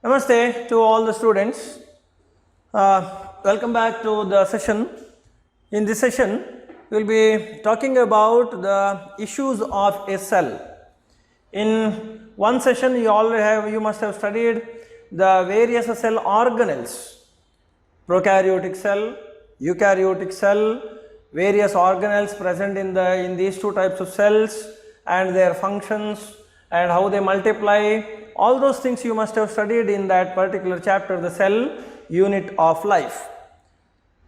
Namaste to all the students. Welcome back to the session. In this session, we will be talking about the issues of a cell. In one session, you must have studied the various cell organelles: prokaryotic cell, eukaryotic cell, various organelles present in these two types of cells, and their functions and how they multiply. All those things you must have studied in that particular chapter, the cell unit of life.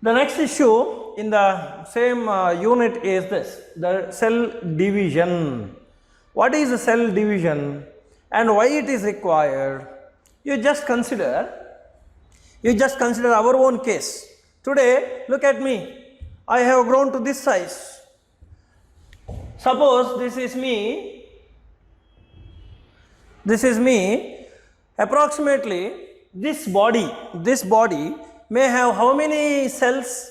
The next issue in the same unit is this, the cell division. What is a cell division and why it is required? You just consider our own case. Today, look at me. I have grown to this size. Suppose this is me. Approximately this body may have how many cells?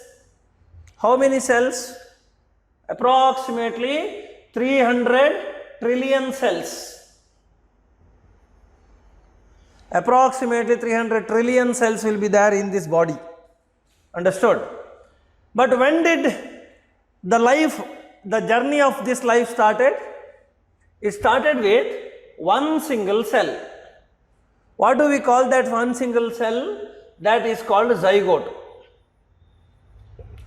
Approximately 300 trillion cells. Approximately 300 trillion cells will be there in this body. Understood? But when did the journey of this life started? It started with one single cell. What do we call that one single cell? That is called zygote.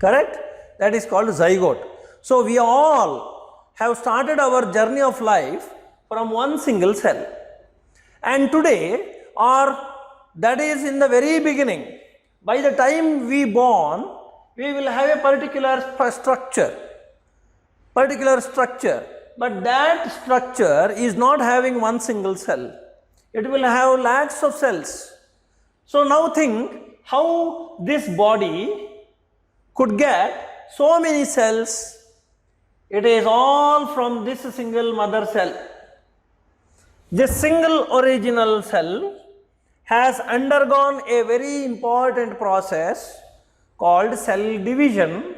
Correct? That is called zygote. So we all have started our journey of life from one single cell. And today, or that is in the very beginning, by the time we born, we will have a particular structure. But that structure is not having one single cell. It will have lakhs of cells. So now think how this body could get so many cells. It is all from this single mother cell. This single original cell has undergone a very important process called cell division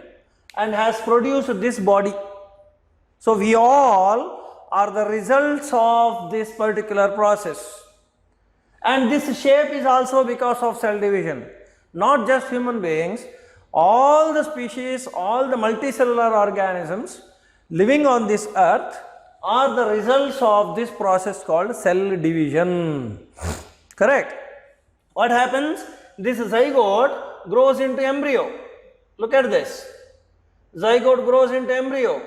and has produced this body. So we all are the results of this particular process. And this shape is also because of cell division. Not just human beings, all the species, all the multicellular organisms living on this earth are the results of this process called cell division. Correct? What happens? This zygote grows into embryo. Look at this. Zygote grows into embryo.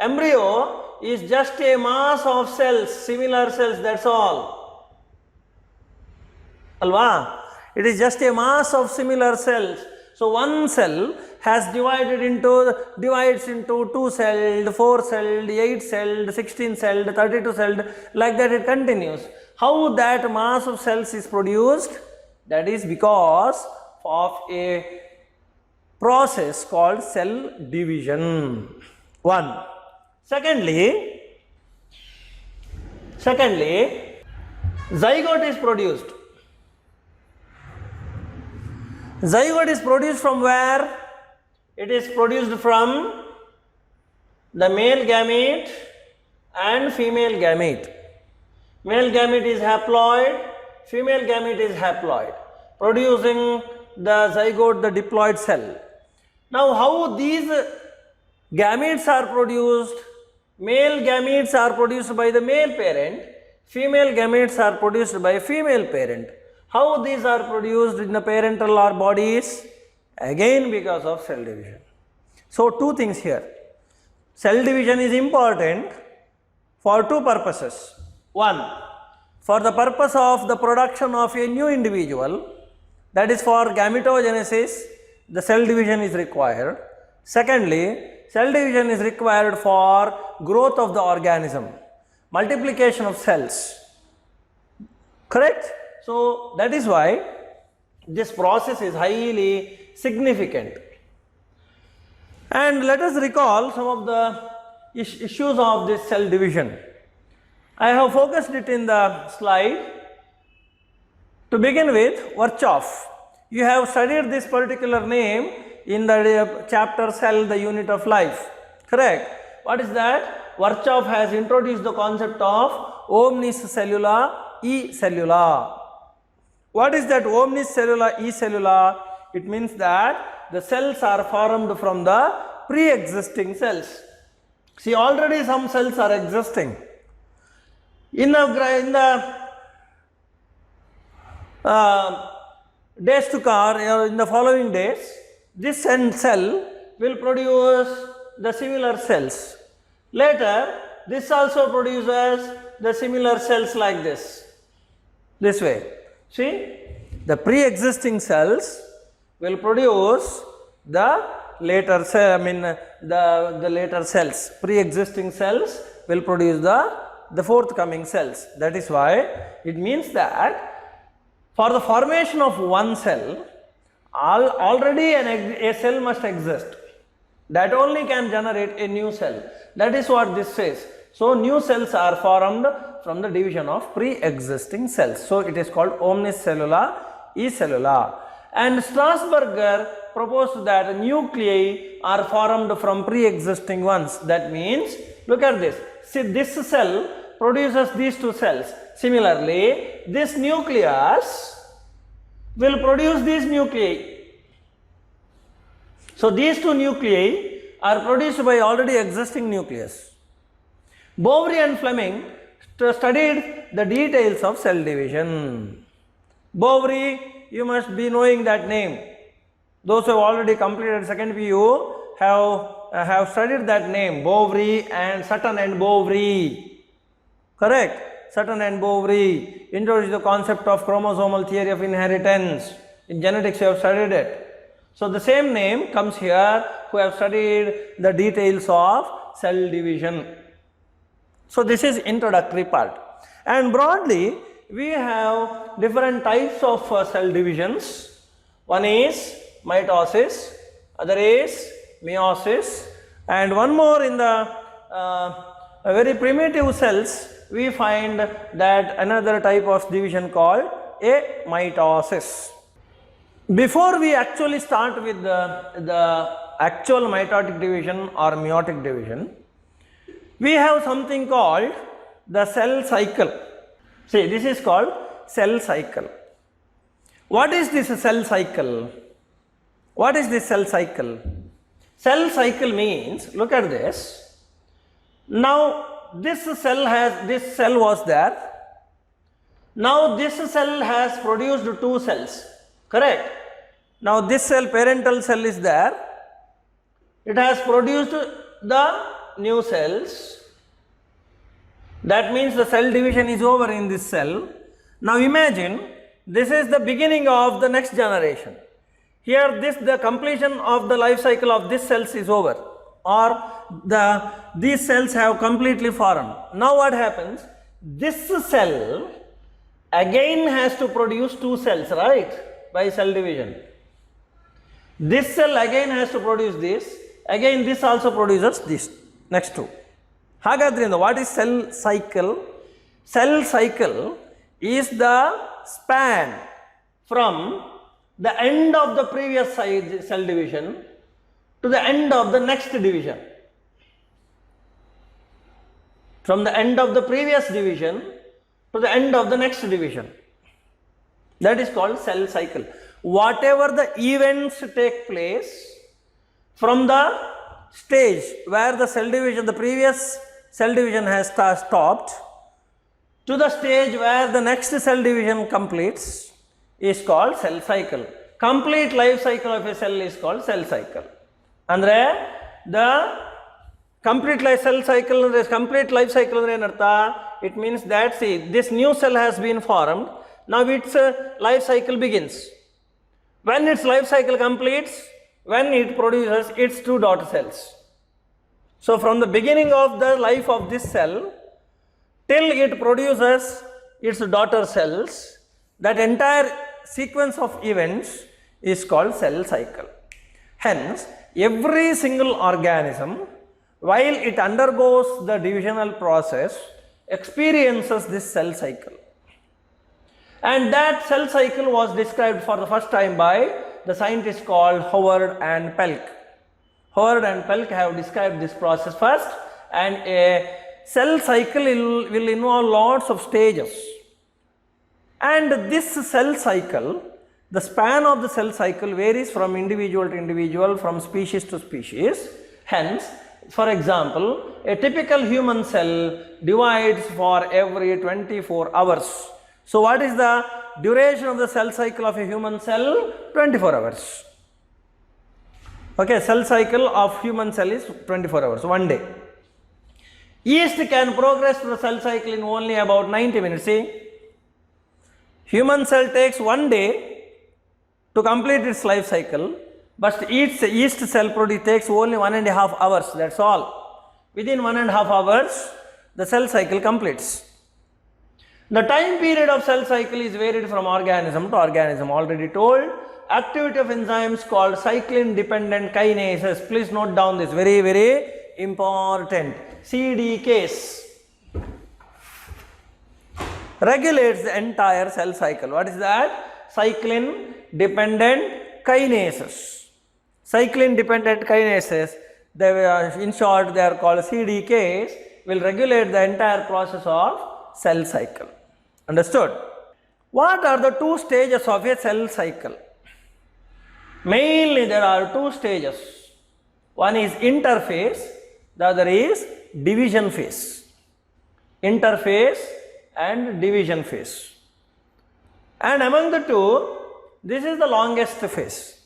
Embryo is just a mass of cells, similar cells, that's all. Alva? It is just a mass of similar cells. So one cell has divides into 2 celled, 4 celled, 8 celled, 16 celled, 32 celled, like that it continues. How that mass of cells is produced? That is because of a process called cell division. One. Secondly, zygote is produced. Zygote is produced from where? It is produced from the male gamete and female gamete. Male gamete is haploid, female gamete is haploid, producing the zygote, the diploid cell. Now how these gametes are produced? Male gametes are produced by the male parent, female gametes are produced by female parent. How these are produced in the parental bodies? Again because of cell division. So two things here. Cell division is important for two purposes. One, for the purpose of the production of a new individual, that is for gametogenesis, the cell division is required. Secondly, cell division is required for growth of the organism, multiplication of cells. Correct? So that is why this process is highly significant. And let us recall some of the issues of this cell division. I have focused it in the slide. To begin with, Virchow. You have studied this particular name in the chapter Cell, the Unit of Life. Correct? What is that? Virchow has introduced the concept of omnis cellula e cellula. What is that omnicellular e-cellular? It means that the cells are formed from the pre-existing cells. See, already some cells are existing. In the days to come, or in the following days, this cell will produce the similar cells. Later, this also produces the similar cells like this way. See, the pre-existing cells will produce the later cell, the later cells. Pre-existing cells will produce the forthcoming cells. That is why it means that for the formation of one cell, already a cell must exist. That only can generate a new cell. That is what this says. So, new cells are formed from the division of pre-existing cells. So, it is called omnicellular e-cellular. And Strasburger proposed that nuclei are formed from pre-existing ones. That means, look at this. See, this cell produces these two cells. Similarly, this nucleus will produce these nuclei. So, these two nuclei are produced by already existing nucleus. Boveri and Fleming studied the details of cell division. Boveri, you must be knowing that name. Those who have already completed second PU have studied that name, Boveri and Sutton and Boveri. Correct? Sutton and Boveri introduced the concept of chromosomal theory of inheritance. In genetics, you have studied it. So, the same name comes here who have studied the details of cell division. So, this is introductory part. And broadly, we have different types of cell divisions. One is mitosis, other is meiosis, and one more in the very primitive cells, we find that another type of division called amitosis. Before we actually start with the actual mitotic division or meiotic division, we have something called the cell cycle. See, this is called cell cycle. What is this cell cycle? What is this cell cycle? Cell cycle means, look at this. Now, this cell was there. Now, this cell has produced two cells. Correct? Now, this cell, parental cell is there. It has produced the new cells. That means the cell division is over in this cell. Now, imagine this is the beginning of the next generation. Here, the completion of the life cycle of this cells is over, or these cells have completely formed. Now, what happens? This cell again has to produce two cells, right? By cell division. This cell again has to produce this, again this also produces this, next two. Hagadrinda, what is cell cycle? Cell cycle is the span from the end of the previous cell division to the end of the next division. From the end of the previous division to the end of the next division. That is called cell cycle. Whatever the events take place from the stage where the cell division, the previous cell division has stopped, to the stage where the next cell division completes is called cell cycle. Complete life cycle of a cell is called cell cycle. Andre, the complete life cycle it means that, see, this new cell has been formed. Now its life cycle begins. When its life cycle completes, when it produces its two daughter cells. So, from the beginning of the life of this cell till it produces its daughter cells, that entire sequence of events is called cell cycle. Hence, every single organism, while it undergoes the divisional process, experiences this cell cycle. And that cell cycle was described for the first time by the scientists called Howard and Pelk. Howard and Pelk have described this process first, and a cell cycle will involve lots of stages. And this cell cycle, the span of the cell cycle varies from individual to individual, from species to species. Hence, for example, a typical human cell divides for every 24 hours. So, what is the duration of the cell cycle of a human cell? 24 hours. Okay, cell cycle of human cell is 24 hours, 1 day. Yeast can progress to the cell cycle in only about 90 minutes. See, human cell takes 1 day to complete its life cycle, but each yeast cell takes only 1.5 hours, that's all. Within 1.5 hours, the cell cycle completes. The time period of cell cycle is varied from organism to organism, already told. Activity of enzymes called cyclin dependent kinases. Please note down this, very, very important. CDKs regulates the entire cell cycle. What is that? Cyclin dependent kinases. Cyclin dependent kinases, in short they are called CDKs, will regulate the entire process of cell cycle. Understood? What are the two stages of a cell cycle? Mainly there are two stages. One is interphase, the other is division phase. Interphase and division phase. And among the two, this is the longest phase.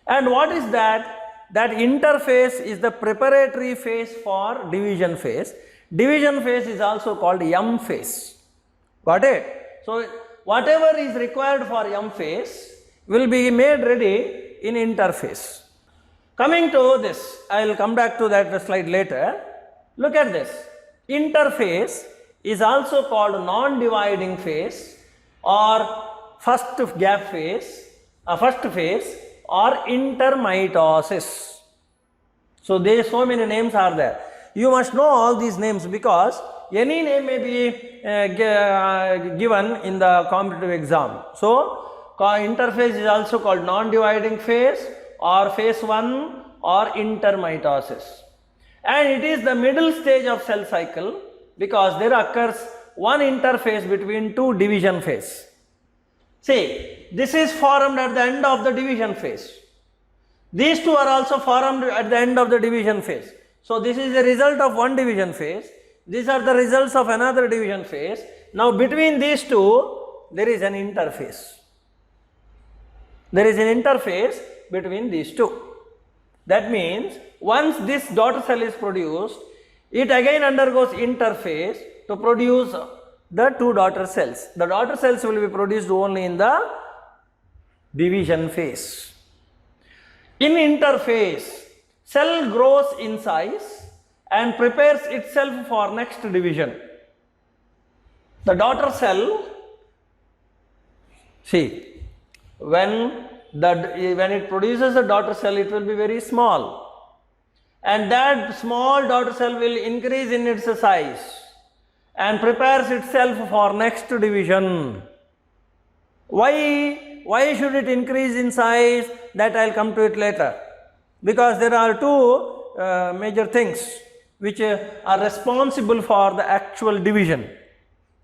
And what is that? That interphase is the preparatory phase for division phase. Division phase is also called M phase. Got it? So, whatever is required for M phase will be made ready in interphase. Coming to this, I will come back to that slide later. Look at this. Interphase is also called non-dividing phase or first gap phase, first phase or intermitosis. So, there so many names are there. You must know all these names because any name may be given in the competitive exam. So, interphase is also called non-dividing phase or phase 1 or intermitosis. And it is the middle stage of cell cycle because there occurs one interphase between two division phase. See, this is formed at the end of the division phase. These two are also formed at the end of the division phase. So, this is the result of one division phase. These are the results of another division phase. Now, between these two, there is an interphase. There is an interphase between these two. That means, once this daughter cell is produced, it again undergoes interphase to produce the two daughter cells. The daughter cells will be produced only in the division phase. In interphase, cell grows in size and prepares itself for next division. The daughter cell, see, when it produces the daughter cell, it will be very small, and that small daughter cell will increase in its size and prepares itself for next division. Why should it increase in size? That I will come to it later, because there are two major things which are responsible for the actual division.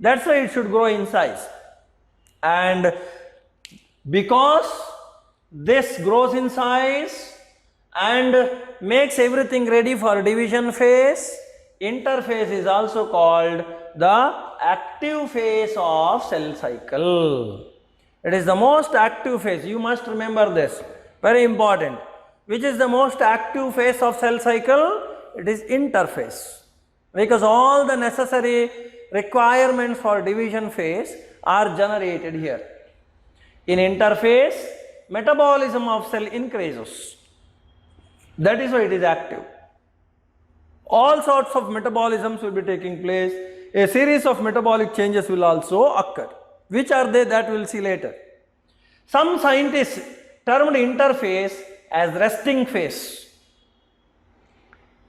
That's why it should grow in size. And because this grows in size and makes everything ready for division phase, interphase is also called the active phase of cell cycle. It is the most active phase. You must remember this, very important. Which is the most active phase of cell cycle? It is interphase, because all the necessary requirements for division phase are generated here. In interphase, metabolism of cell increases. That is why it is active. All sorts of metabolisms will be taking place. A series of metabolic changes will also occur. Which are they? That we will see later. Some scientists termed interphase as resting phase.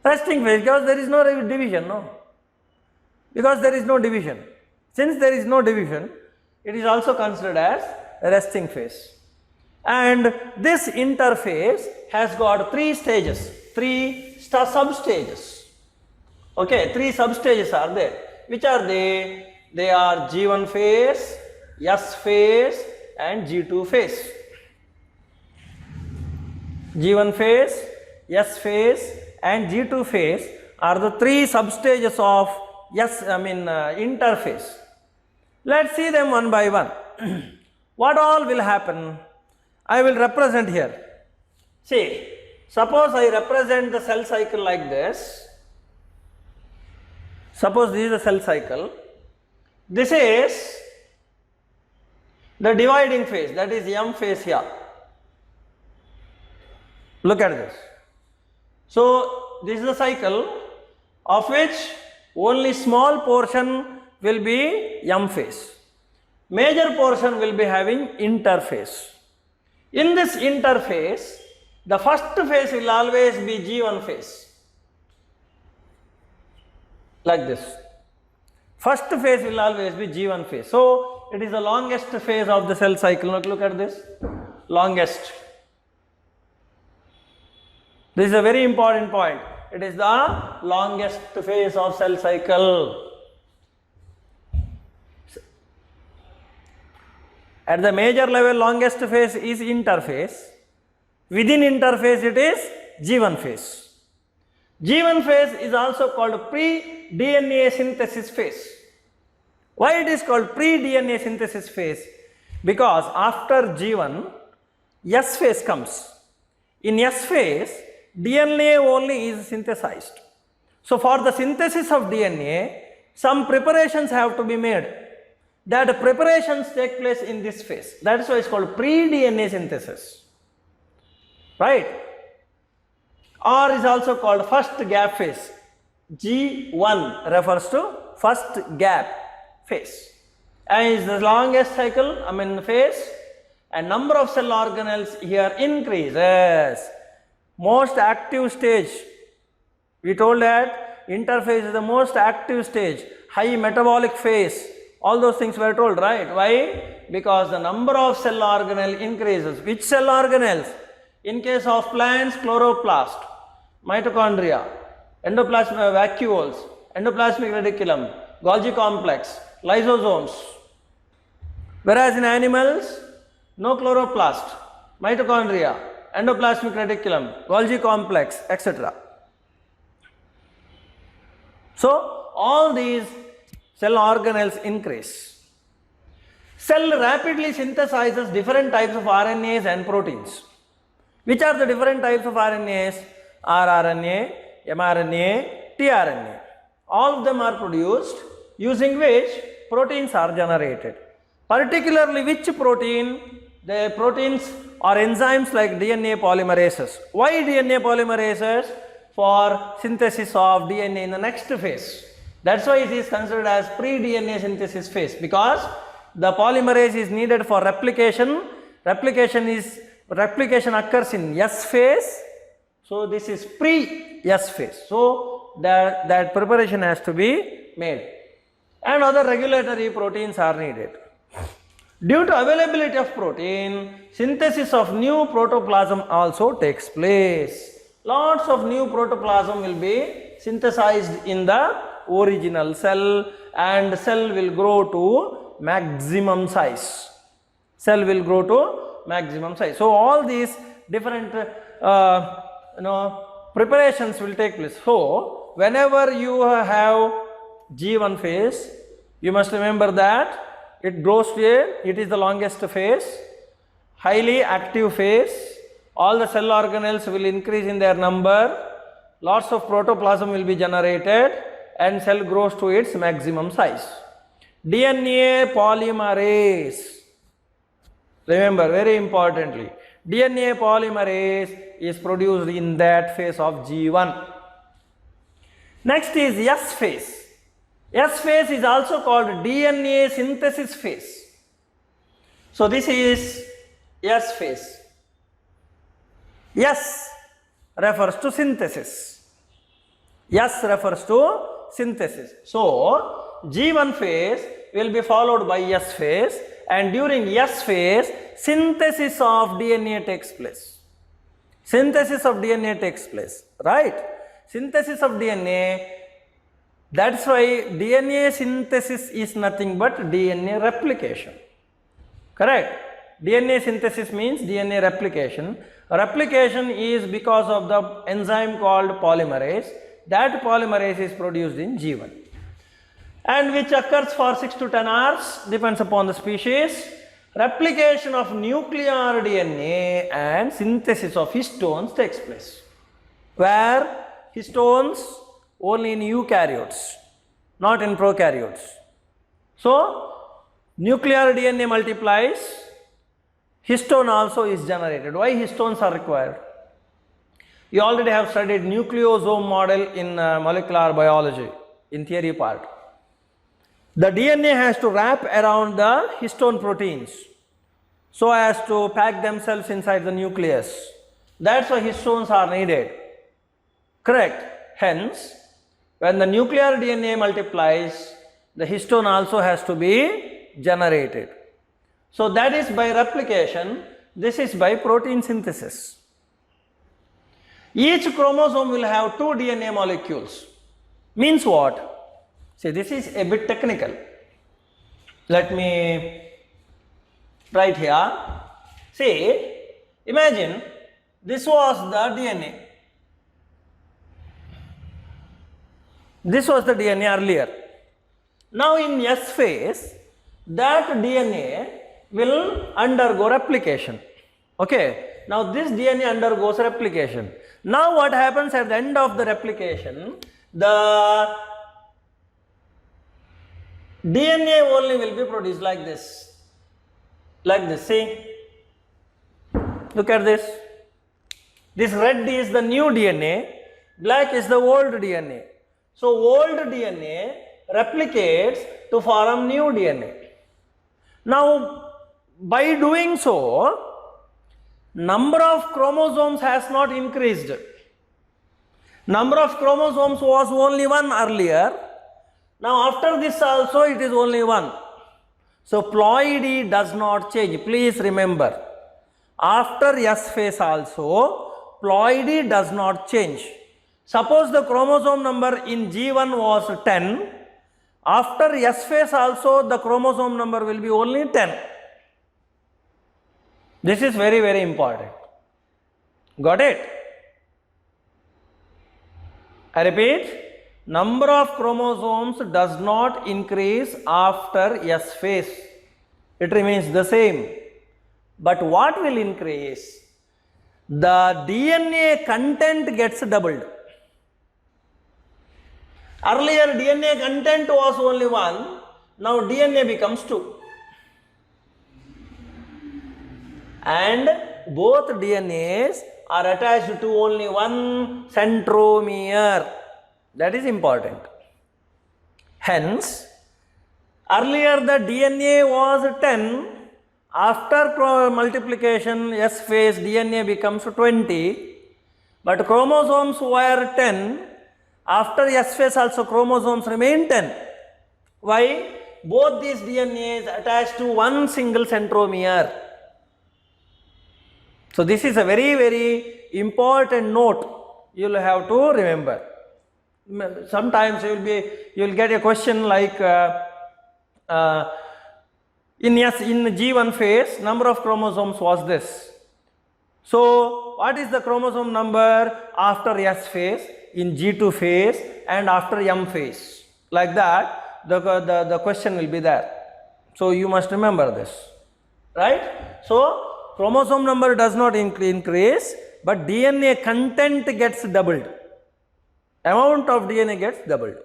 Resting phase, because there is no division, no? Because there is no division. Since there is no division, it is also considered as a resting phase. And this interphase has got three stages, three sub-stages. Okay, three sub-stages are there. Which are they? They are G1 phase, S phase and G2 phase. G1 phase, S phase and G2 phase are the three substages of interphase. Let's see them one by one. What all will happen? I will represent here. See, suppose I represent the cell cycle like this. Suppose this is the cell cycle. This is the dividing phase, that is M phase here. Look at this. So, this is the cycle of which only small portion will be M phase. Major portion will be having interphase. In this interphase, the first phase will always be G1 phase. Like this. First phase will always be G1 phase. So, it is the longest phase of the cell cycle. Look at this. Longest. This is a very important point. It is the longest phase of cell cycle. At the major level, longest phase is interphase. Within interphase, it is G1 phase. G1 phase is also called pre-DNA synthesis phase. Why it is called pre-DNA synthesis phase? Because after G1, S phase comes. In S phase, DNA only is synthesized. So, for the synthesis of DNA, some preparations have to be made. That preparations take place in this phase. That is why it is called pre-DNA synthesis. Right? Or is also called first gap phase. G1 refers to first gap phase. And is the longest cycle, phase, and number of cell organelles here increases. Most active stage, we told that interphase is the most active stage, high metabolic phase, all those things were told, right? Why? Because the number of cell organelle increases. Which cell organelles? In case of plants, chloroplast, mitochondria, endoplasmic vacuoles, endoplasmic reticulum, Golgi complex, lysosomes. Whereas in animals, no chloroplast, mitochondria, endoplasmic reticulum, Golgi complex, etc. So, all these cell organelles increase. Cell rapidly synthesizes different types of RNAs and proteins. Which are the different types of RNAs? rRNA, mRNA, tRNA. All of them are produced using which proteins are generated. Particularly which protein? The proteins or enzymes like DNA polymerases. Why DNA polymerases? For synthesis of DNA in the next phase. That's why it is considered as pre-DNA synthesis phase, because the polymerase is needed for replication. Replication occurs in S phase. So, this is pre-S phase. So, that preparation has to be made. And other regulatory proteins are needed. Due to availability of protein, synthesis of new protoplasm also takes place. Lots of new protoplasm will be synthesized in the original cell, and cell will grow to maximum size. Cell will grow to maximum size. So, all these different preparations will take place. So, whenever you have G1 phase, you must remember that it grows to it is the longest phase, highly active phase, all the cell organelles will increase in their number, lots of protoplasm will be generated, and cell grows to its maximum size. DNA polymerase, remember very importantly, DNA polymerase is produced in that phase of G1. Next is S phase. S phase is also called DNA synthesis phase. So, this is S phase. S refers to synthesis. S refers to synthesis. So, G1 phase will be followed by S phase, and during S phase, synthesis of DNA takes place. Synthesis of DNA takes place, right? Synthesis of DNA, that's why DNA synthesis is nothing but DNA replication. Correct? DNA synthesis means DNA replication. Replication is because of the enzyme called polymerase. That polymerase is produced in G1 and which occurs for 6 to 10 hours, depends upon the species. Replication of nuclear DNA and synthesis of histones takes place. Where histones only in eukaryotes, not in prokaryotes. So nuclear DNA multiplies, histone also is generated. Why histones are required? You already have studied nucleosome model in molecular biology in theory part. The DNA has to wrap around the histone proteins so as to pack themselves inside the nucleus. That's why histones are needed. Correct? Hence, when the nuclear DNA multiplies, the histone also has to be generated. So that is by replication, this is by protein synthesis. Each chromosome will have 2 DNA molecules. Means what? See, this is a bit technical. Let me write here. See, imagine this was the DNA. This was the DNA earlier. Now in S phase, that DNA will undergo replication. Okay. Now this DNA undergoes replication. Now what happens at the end of the replication? The DNA only will be produced like this. Like this. See. Look at this. This red is the new DNA. Black is the old DNA. So old DNA replicates to form new DNA. Now by doing so, number of chromosomes has not increased. Number of chromosomes was only 1 earlier. Now after this also it is only 1. So ploidy does not change. Please remember, after S phase also ploidy does not change. Suppose the chromosome number in G1 was 10. After S phase also the chromosome number will be only 10. This is very, very important. Got it? I repeat, number of chromosomes does not increase after S phase. It remains the same. But what will increase? The DNA content gets doubled. Earlier DNA content was only 1, now DNA becomes 2. And both DNAs are attached to only one centromere. That is important. Hence, earlier the DNA was 10, after multiplication S phase DNA becomes 20, but chromosomes were 10, after S phase also chromosomes remain 10. Why? Both these DNAs attached to one single centromere. So this is a very, very important note you will have to remember. Sometimes you will get a question like in G1 phase number of chromosomes was this. So what is the chromosome number after S phase, in G2 phase and after M phase? Like that the question will be there. So you must remember this, right? So chromosome number does not increase, but DNA content gets doubled. Amount of DNA gets doubled.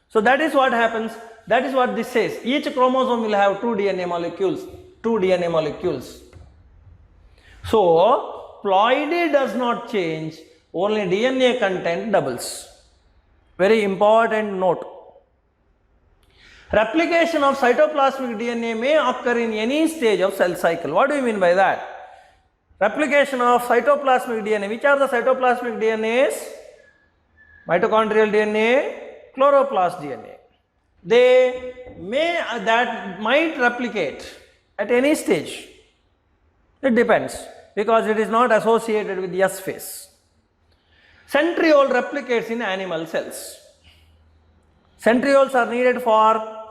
So that is what happens. That is what this says. Each chromosome will have 2 DNA molecules. 2 DNA molecules. So ploidy does not change. Only DNA content doubles. Very important note. Replication of cytoplasmic DNA may occur in any stage of cell cycle. What do you mean by that? Replication of cytoplasmic DNA. Which are the cytoplasmic DNAs? Mitochondrial DNA, chloroplast DNA. That might replicate at any stage. It depends, because it is not associated with the S phase. Centriole replicates in animal cells. Centrioles are needed for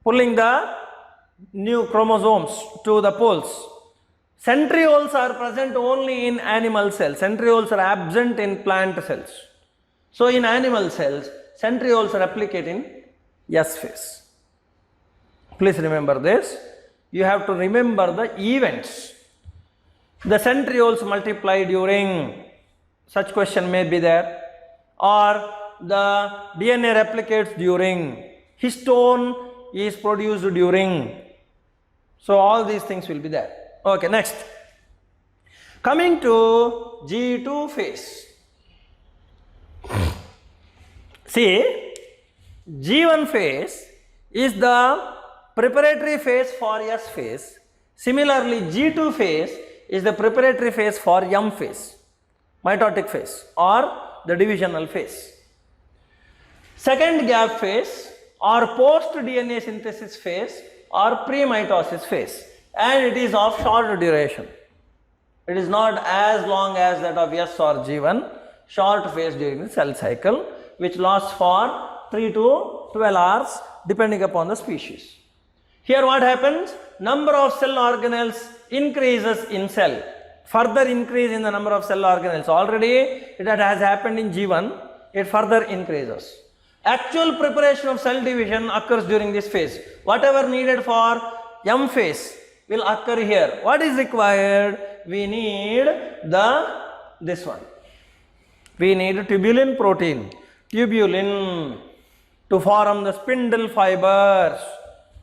pulling the new chromosomes to the poles. Centrioles are present only in animal cells. Centrioles are absent in plant cells. So in animal cells, centrioles replicate in S phase. Please remember this. You have to remember the events. The centrioles multiply during, such question may be there, or the DNA replicates during, histone is produced during. So all these things will be there. Okay, next. Coming to G2 phase. See, G1 phase is the preparatory phase for S phase. Similarly, G2 phase is the preparatory phase for M phase, mitotic phase or the divisional phase. Second gap phase or post DNA synthesis phase or pre-mitosis phase, and it is of short duration. It is not as long as that of S or G1, short phase during the cell cycle, which lasts for 3 to 12 hours depending upon the species. Here what happens? Number of cell organelles increases in cell. Further increase in the number of cell organelles. Already it has happened in G1, it further increases. Actual preparation of cell division occurs during this phase. Whatever needed for M phase will occur here. What is required? We need this one. We need tubulin protein, tubulin, to form the spindle fibers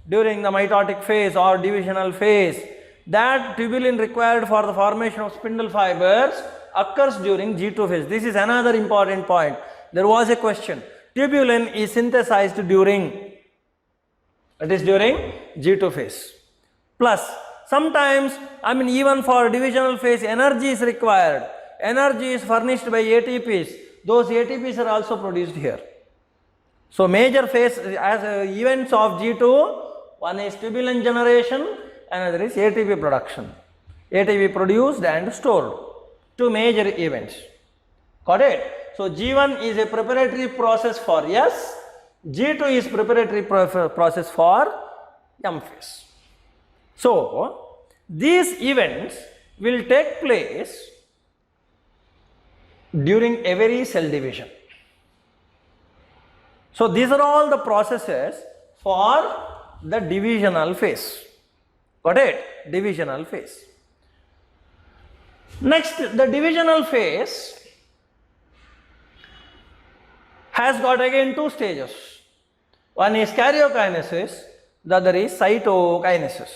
during the mitotic phase or divisional phase. That tubulin required for the formation of spindle fibers occurs during G2 phase. This is another important point. There was a question. Tubulin is synthesized during, it is during G2 phase. Plus, sometimes, even for divisional phase, energy is required. Energy is furnished by ATPs. Those ATPs are also produced here. So, major phase as events of G2, one is tubulin generation, another is ATP production. ATP produced and stored. Two major events. Got it? So, G1 is a preparatory process for S, G2 is preparatory process for M phase. So, these events will take place during every cell division. So, these are all the processes for the divisional phase. Got it? Divisional phase. Next, the divisional phase has got again two stages. One is karyokinesis, the other is cytokinesis.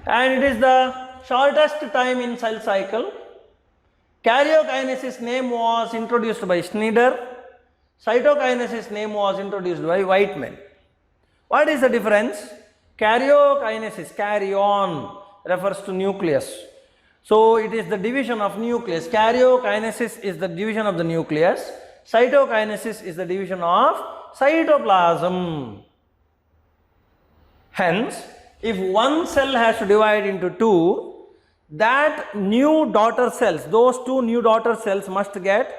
And it is the shortest time in cell cycle. Karyokinesis name was introduced by Schneider. Cytokinesis name was introduced by Whiteman. What is the difference? Karyokinesis, karyon, refers to nucleus. So, it is the division of nucleus. Karyokinesis is the division of the nucleus. Cytokinesis is the division of cytoplasm. Hence, if one cell has to divide into two, that new daughter cells, those two new daughter cells must get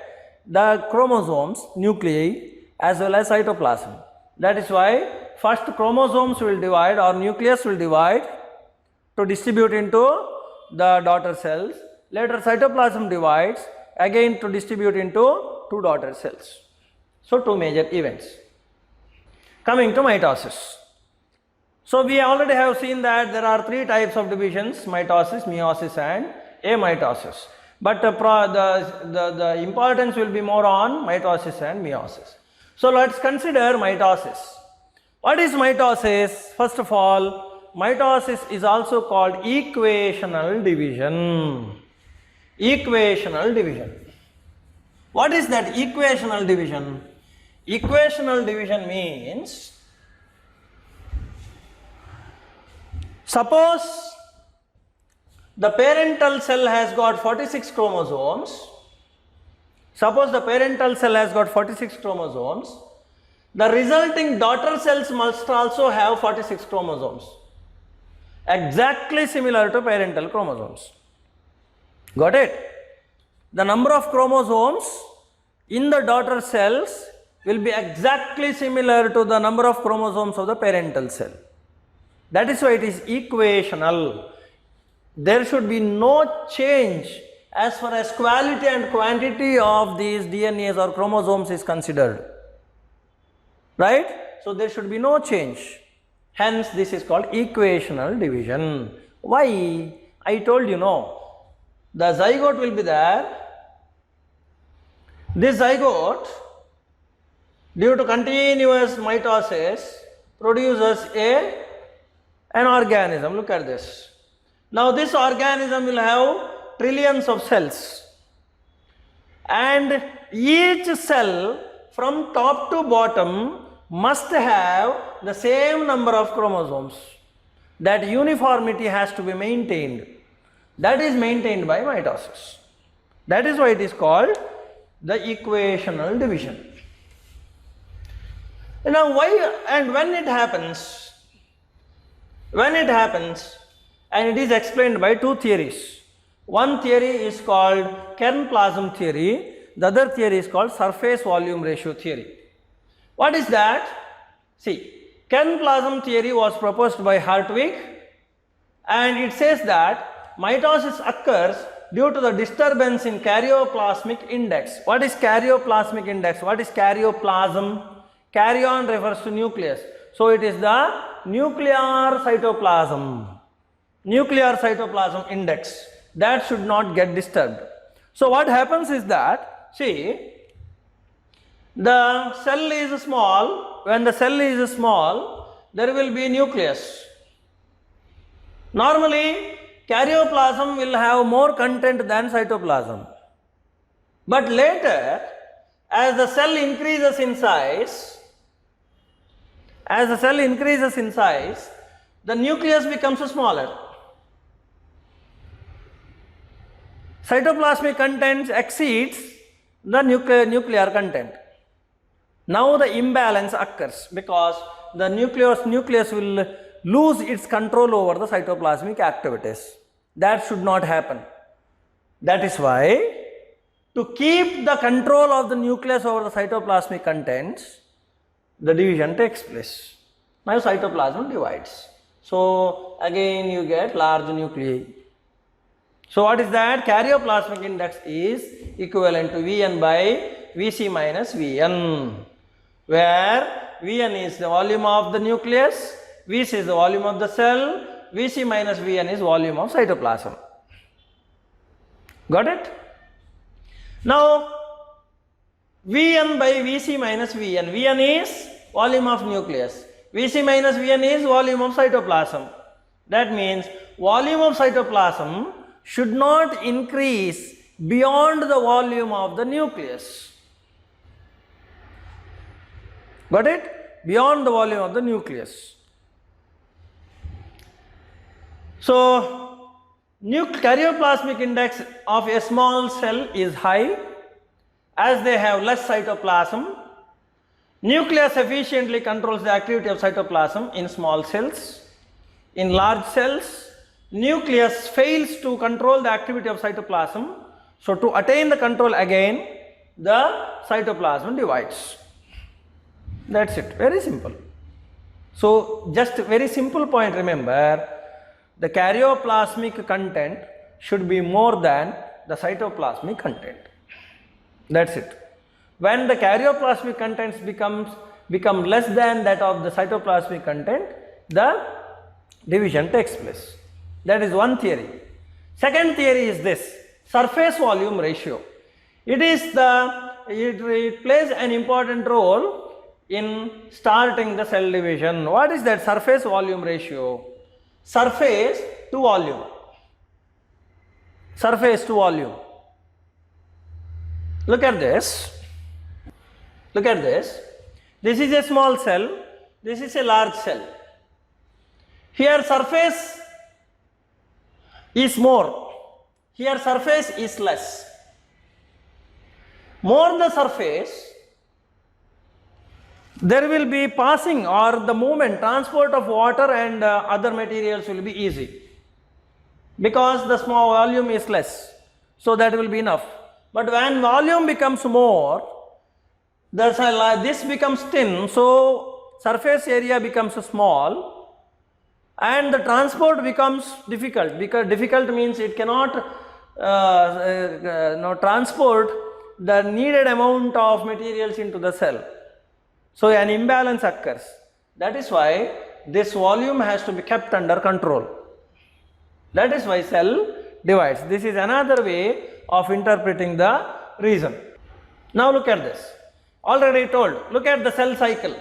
the chromosomes, nuclei, as well as cytoplasm. That is why first chromosomes will divide or nucleus will divide to distribute into the daughter cells. Later cytoplasm divides again to distribute into two daughter cells. So, two major events. Coming to mitosis. So, we already have seen that there are three types of divisions: mitosis, meiosis and amitosis. But the importance will be more on mitosis and meiosis. So, let us consider mitosis. What is mitosis? First of all, mitosis is also called equational division. Equational division. What is that equational division? Equational division means, suppose the parental cell has got 46 chromosomes. Suppose the parental cell has got 46 chromosomes. The resulting daughter cells must also have 46 chromosomes. Exactly similar to parental chromosomes. Got it? The number of chromosomes in the daughter cells will be exactly similar to the number of chromosomes of the parental cell. That is why it is equational. There should be no change as far as quality and quantity of these DNAs or chromosomes is considered. Right? So there should be no change. Hence this is called equational division. Why? I told you no. The zygote will be there. This zygote, due to continuous mitosis, produces an organism. Look at this. Now this organism will have trillions of cells, and each cell from top to bottom must have the same number of chromosomes. That uniformity has to be maintained. That is maintained by mitosis. That is why it is called the equational division. Now why and when it happens, and it is explained by two theories. One theory is called kern-plasm theory, the other theory is called surface volume ratio theory. What is that? See, kern-plasm theory was proposed by Hartwig, and it says that mitosis occurs due to the disturbance in karyoplasmic index. What is karyoplasmic index? What is karyoplasm? Karyon refers to nucleus. So it is the nuclear cytoplasm index that should not get disturbed. So what happens is that, see, the cell is small. When the cell is small, there will be nucleus. Normally, karyoplasm will have more content than cytoplasm. But later, as the cell increases in size, the nucleus becomes smaller. Cytoplasmic content exceeds the nuclear content. Now the imbalance occurs because the nucleus will lose its control over the cytoplasmic activities. That should not happen. That is why, to keep the control of the nucleus over the cytoplasmic contents, the division takes place. Now cytoplasm divides. So again you get large nuclei. So what is that? Karyoplasmic index is equivalent to Vn by Vc minus Vn, where Vn is the volume of the nucleus, Vc is the volume of the cell, Vc minus Vn is volume of cytoplasm. Got it? Now Vn by Vc minus Vn. Vn is volume of nucleus. Vc minus Vn is volume of cytoplasm. That means volume of cytoplasm should not increase beyond the volume of the nucleus. Got it? Beyond the volume of the nucleus. So, karyoplasmic index of a small cell is high as they have less cytoplasm. Nucleus efficiently controls the activity of cytoplasm in small cells. In large cells, nucleus fails to control the activity of cytoplasm. So to attain the control again, the cytoplasm divides. That's it. Very simple. So just a very simple point, remember, the karyoplasmic content should be more than the cytoplasmic content. That's it. When the karyoplasmic contents become less than that of the cytoplasmic content, the division takes place. That is one theory. Second theory is this, surface volume ratio. It plays an important role in starting the cell division. What is that surface volume ratio? Surface to volume. Surface to volume. Look at this. Look at this. This is a small cell. This is a large cell. Here surface is more. Here surface is less. More the surface, there will be passing or the movement, transport of water and other materials will be easy. Because the small volume is less. So that will be enough. But when volume becomes more, this becomes thin, so surface area becomes small. and the transport becomes difficult, because difficult means it cannot transport the needed amount of materials into the cell. So an imbalance occurs. That is why this volume has to be kept under control. That is why cell divides. This is another way of interpreting the reason. Now look at this. Already told, look at the cell cycle.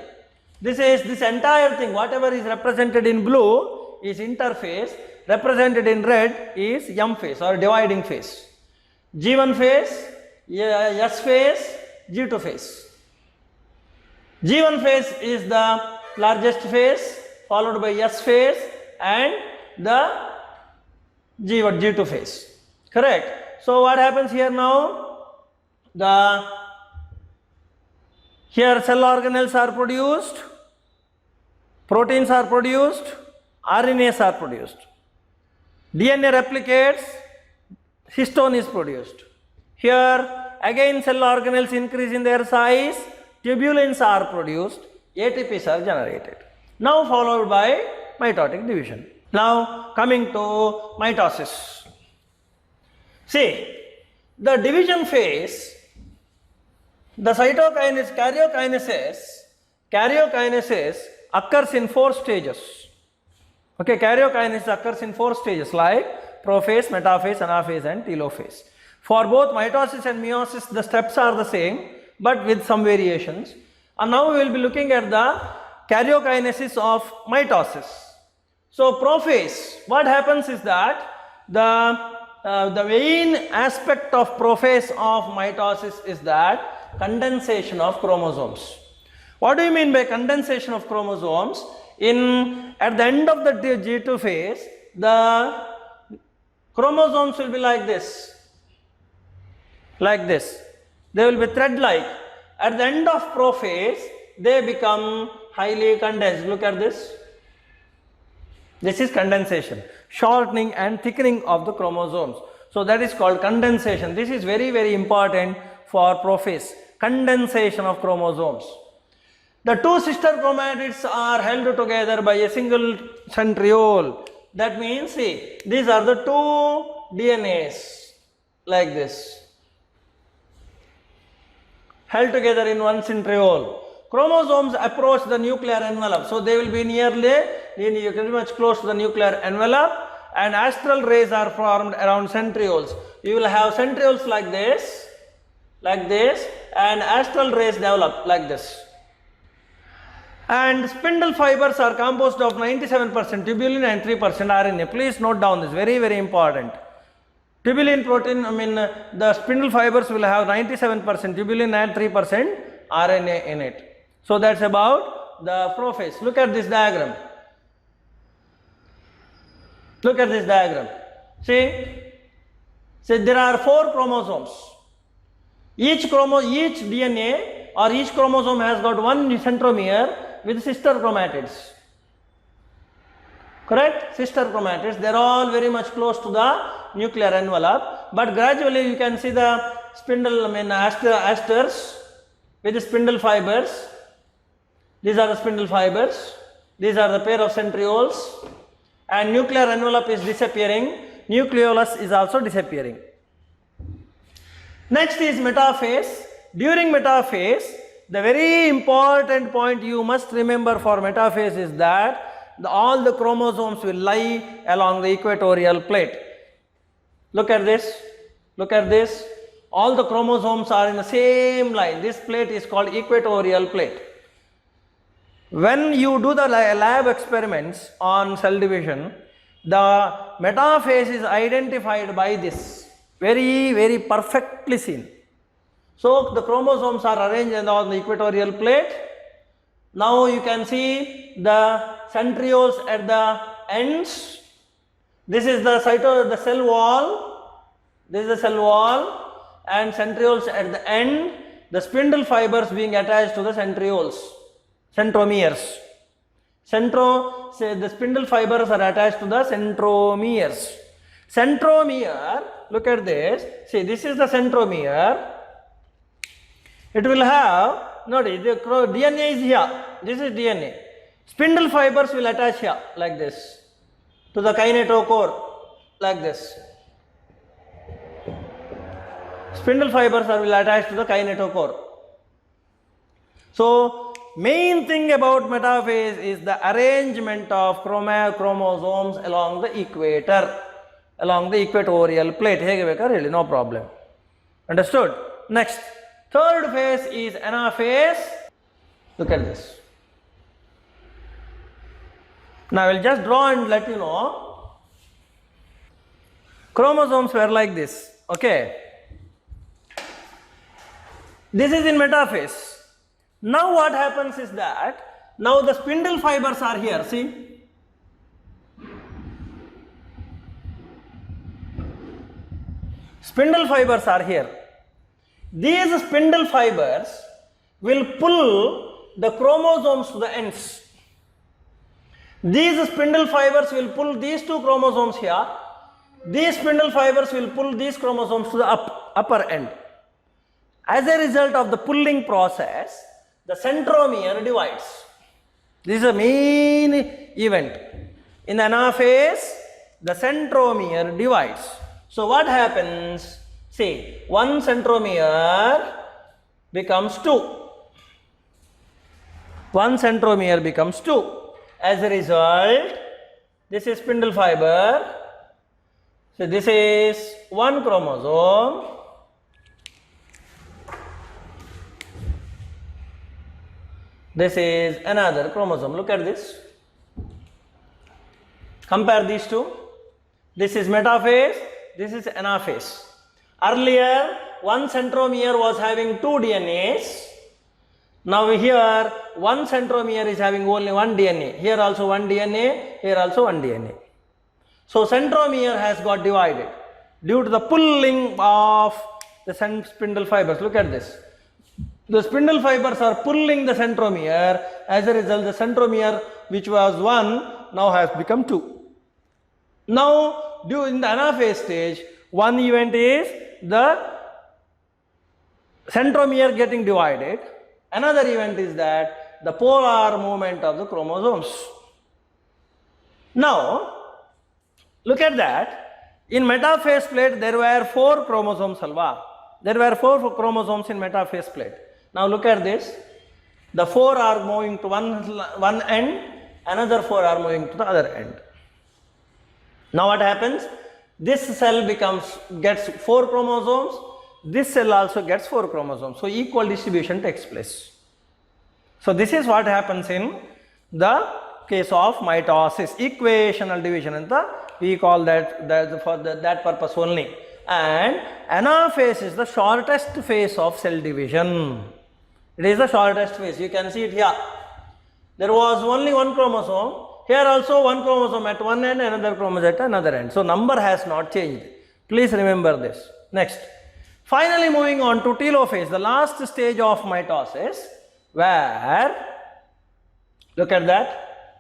This entire thing, whatever is represented in blue is interphase, represented in red is M phase or dividing phase. G1 phase, S phase, G2 phase. G1 phase is the largest phase, followed by S phase and the G2 phase. Correct? So what happens here now? Here cell organelles are produced, proteins are produced, RNAs are produced. DNA replicates, histone is produced. Here again cell organelles increase in their size, tubulins are produced, ATPs are generated. Now followed by mitotic division. Now coming to mitosis. See, the division phase, the karyokinesis occurs in 4 stages. Okay, karyokinesis occurs in 4 stages like prophase, metaphase, anaphase and telophase. For both mitosis and meiosis, the steps are the same but with some variations. And now we will be looking at the karyokinesis of mitosis. So prophase, what happens is that the main aspect of prophase of mitosis is that condensation of chromosomes. What do you mean by condensation of chromosomes? At the end of the G2 phase, the chromosomes will be like this. They will be thread-like. At the end of prophase, they become highly condensed. Look at this. This is condensation, shortening and thickening of the chromosomes. So that is called condensation. This is very, very important for prophase, condensation of chromosomes. The 2 sister chromatids are held together by a single centriole. That means, see, these are the 2 DNAs like this, held together in one centriole. Chromosomes approach the nuclear envelope, so they will be very much close to the nuclear envelope, and astral rays are formed around centrioles. You will have centrioles like this, and astral rays develop like this. And spindle fibers are composed of 97% tubulin and 3% RNA. Please note down this, very, very important. Tubulin protein, the spindle fibers will have 97% tubulin and 3% RNA in it. So that's about the prophase. Look at this diagram. See, there are 4 chromosomes. Each DNA or each chromosome has got one centromere with sister chromatids. Correct? Sister chromatids, they are all very much close to the nuclear envelope, but gradually you can see the spindle, asters with the spindle fibers. These are the spindle fibers, these are the pair of centrioles, and nuclear envelope is disappearing, nucleolus is also disappearing. Next is metaphase. During metaphase, the very important point you must remember for metaphase is that all the chromosomes will lie along the equatorial plate. Look at this, all the chromosomes are in the same line. This plate is called equatorial plate. When you do the lab experiments on cell division, the metaphase is identified by this, very, very perfectly seen. So the chromosomes are arranged on the equatorial plate. Now you can see the centrioles at the ends. This is the cell wall. This is the cell wall, and centrioles at the end. The spindle fibers being attached to the centrioles, centromeres. The spindle fibers are attached to the centromeres. Centromere, look at this. See, this is the centromere. It will have, notice, the DNA is here. This is DNA. Spindle fibers will attach here like this. to the kinetochore like this. Spindle fibers will attach to the kinetochore. So main thing about metaphase is the arrangement of chromosomes along the equator, along the equatorial plate. Really, no problem. Understood? Next, third phase is anaphase. Look at this. Now I will just draw and let you know. Chromosomes were like this. Okay. This is in metaphase. Now what happens is that now the spindle fibers are here. See. Spindle fibers are here. These spindle fibers will pull the chromosomes to the ends. These spindle fibers will pull these two chromosomes here. These spindle fibers will pull these chromosomes to the upper end. As a result of the pulling process, the centromere divides. This is a main event. In anaphase, the centromere divides. So what happens? See, one centromere becomes 2. One centromere becomes 2. As a result, this is spindle fiber. So this is one chromosome. This is another chromosome. Look at this. Compare these two. This is metaphase. This is anaphase. Earlier, one centromere was having 2 DNAs. Now here, one centromere is having only 1 DNA. Here also 1 DNA. Here also 1 DNA. So centromere has got divided due to the pulling of the spindle fibers. Look at this. The spindle fibers are pulling the centromere. As a result, the centromere which was 1 now has become 2. Now, in the anaphase stage, one event is the centromere getting divided. Another event is that the polar movement of the chromosomes. Now, look at that. In metaphase plate, there were 4 chromosomes, Alva. There were 4 chromosomes in metaphase plate. Now look at this. The 4 are moving to one end, another 4 are moving to the other end. Now what happens? This cell gets 4 chromosomes. This cell also gets 4 chromosomes. So equal distribution takes place. So this is what happens in the case of mitosis, equational division. And we call that for that purpose only. And anaphase is the shortest phase of cell division. It is the shortest phase. You can see it here. There was only 1 chromosome. Here also 1 chromosome at one end, another chromosome at another end. So number has not changed. Please remember this. Next. Finally moving on to telophase, the last stage of mitosis, where, look at that,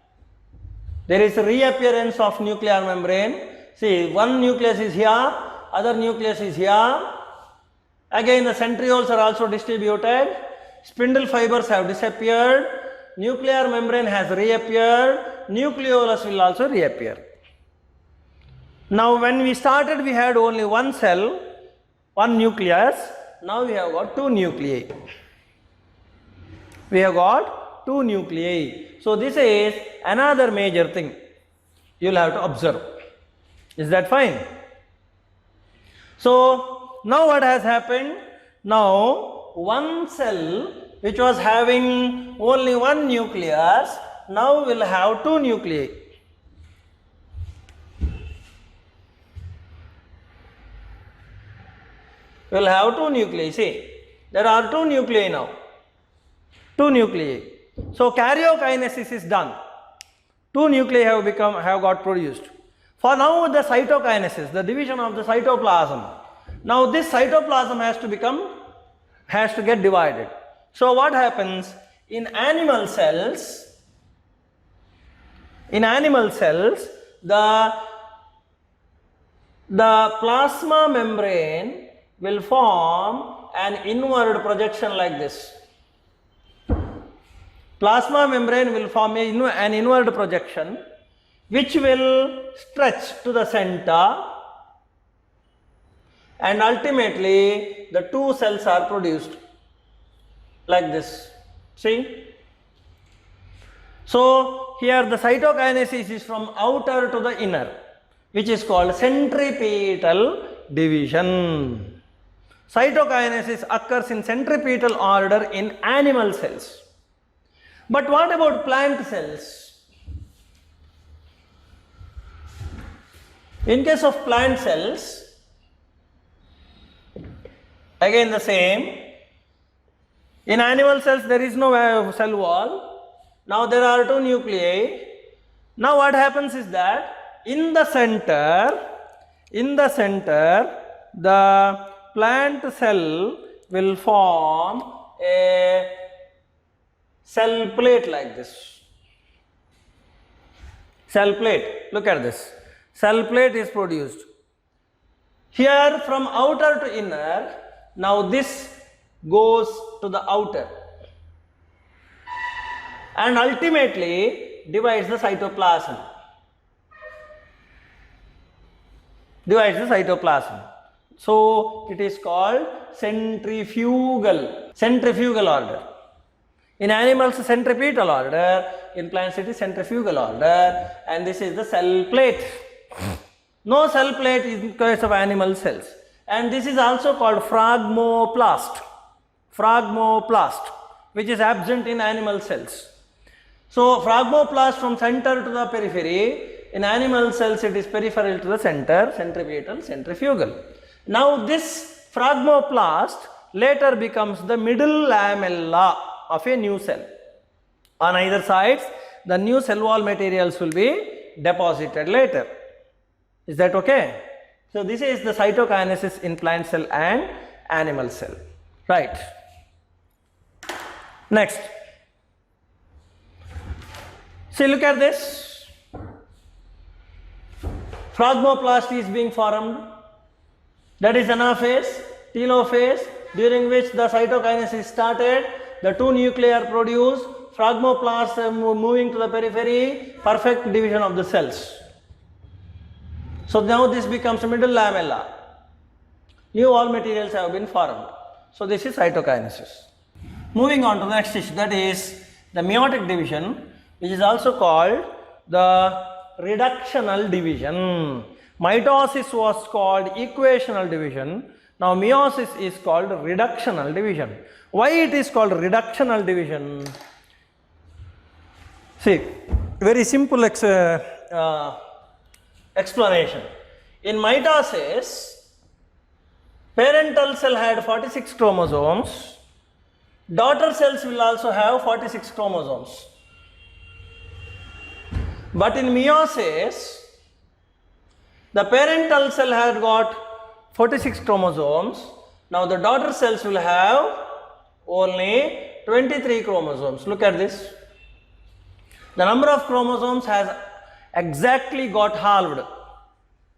there is a reappearance of nuclear membrane. See, one nucleus is here, other nucleus is here. Again the centrioles are also distributed. Spindle fibers have disappeared. Nuclear membrane has reappeared. Nucleolus will also reappear. Now when we started, we had only 1 cell, 1 nucleus. Now we have got 2 nuclei. We have got 2 nuclei. So this is another major thing you will have to observe. Is that fine? So now what has happened? Now one cell which was having only 1 nucleus now will have 2 nuclei. Will have 2 nuclei. See, there are 2 nuclei now. 2 nuclei. So karyokinesis is done. 2 nuclei have got produced. For now the cytokinesis, the division of the cytoplasm. Now this cytoplasm has to get divided. So what happens in animal cells? In animal cells, the plasma membrane will form an inward projection like this. Plasma membrane will form an inward projection which will stretch to the center, and ultimately the two cells are produced like this. See? So here the cytokinesis is from outer to the inner, which is called centripetal division. Cytokinesis occurs in centripetal order in animal cells. But what about plant cells? In case of plant cells, again the same. In animal cells there is no cell wall. Now there are two nuclei. Now what happens is that in the center, the plant cell will form a cell plate like this. Cell plate, look at this. Cell plate is produced. Here from outer to inner, now this goes to the outer and ultimately divides the cytoplasm. So it is called centrifugal order. In animals, centripetal order. In plants, it is centrifugal order, and this is the cell plate. No cell plate in case of animal cells, and this is also called phragmoplast, which is absent in animal cells. So phragmoplast from center to the periphery. In animal cells, it is peripheral to the center, centripetal, centrifugal. Now this phragmoplast later becomes the middle lamella of a new cell. On either sides, the new cell wall materials will be deposited later. Is that okay? So this is the cytokinesis in plant cell and animal cell. Right. Next. See, look at this. Phragmoplast is being formed. That is anaphase, telophase, during which the cytokinesis started. The two nuclei are produced. Phragmoplast moving to the periphery. Perfect division of the cells. So now this becomes middle lamella. New wall materials have been formed. So this is cytokinesis. Moving on to the next issue, that is the meiotic division, which is also called the reductional division. Mitosis was called equational division. Now meiosis is called reductional division. Why it is called reductional division? See, very simple explanation. In mitosis, parental cell had 46 chromosomes. Daughter cells will also have 46 chromosomes. But in meiosis, the parental cell had got 46 chromosomes. Now the daughter cells will have only 23 chromosomes. Look at this. The number of chromosomes has exactly got halved.